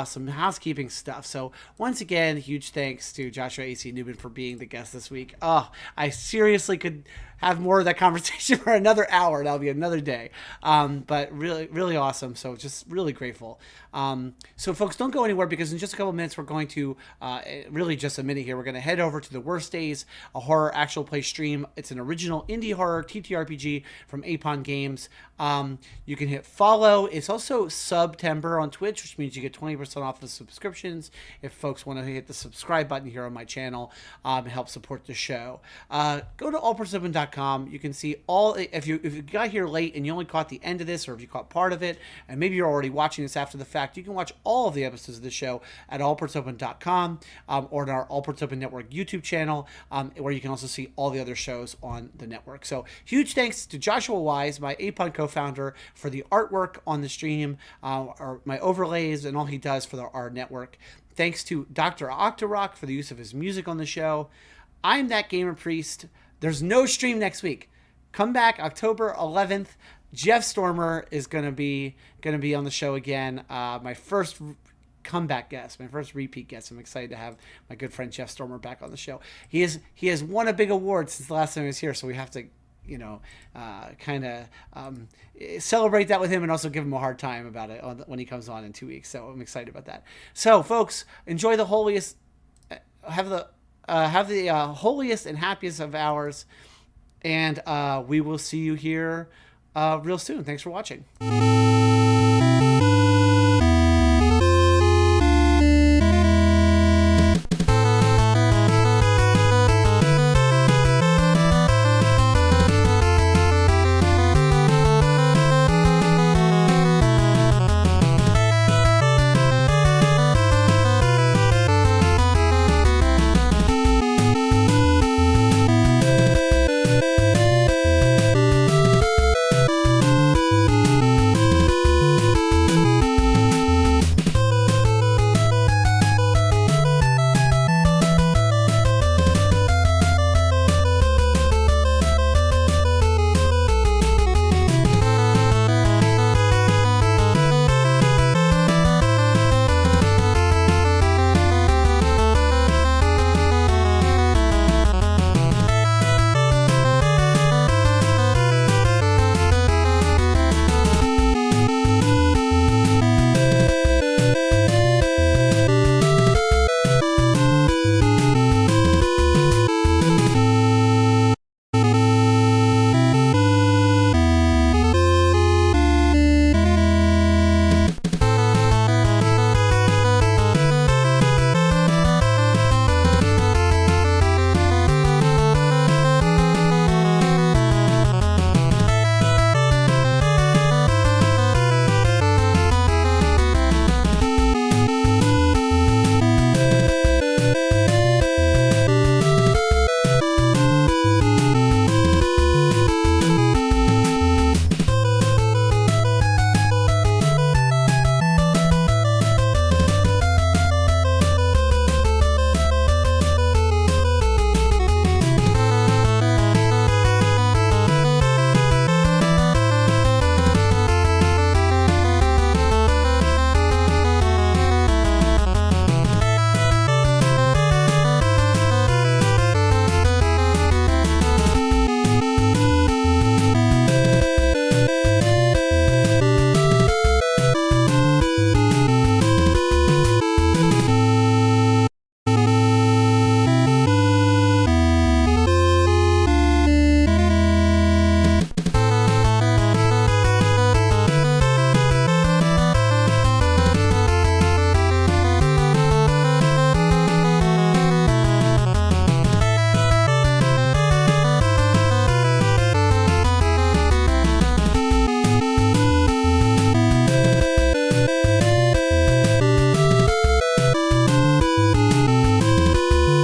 Some housekeeping stuff. So once again, huge thanks to Joshua A.C. Newman for being the guest this week. Oh, I seriously could have more of that conversation for another hour. That'll be another day. But really, really awesome. So just really grateful. So folks, don't go anywhere, because in just a couple of minutes, we're going to, really just a minute here, we're going to head over to the Worst Days, a horror actual play stream. It's an original indie horror TTRPG from Apon Games. You can hit follow. It's also September on Twitch, which means you get 20% off the subscriptions if folks want to hit the subscribe button here on my channel and help support the show. Go to allportsopen.com. You can see all, if you got here late and you only caught the end of this, or if you caught part of it, and maybe you're already watching this after the fact, you can watch all of the episodes of the show at allportsopen.com or on our All Ports Open Network YouTube channel, where you can also see all the other shows on the network. So huge thanks to Joshua Wise, my Apon co-founder, for the artwork on the stream, or my overlays and all he does for our network. Thanks to Doctor Octoroc for the use of his music on the show. I'm That Gamer Priest. There's no stream next week. Come back October 11th. Jeff Stormer is going to be on the show again. My first comeback guest, my first repeat guest. I'm excited to have my good friend Jeff Stormer back on the show. He has won a big award since the last time he was here, so we have to, kind of celebrate that with him and also give him a hard time about it when he comes on in 2 weeks. So I'm excited about that. So folks, enjoy the holiest, have the holiest and happiest of hours, and we will see you here real soon. Thanks for watching.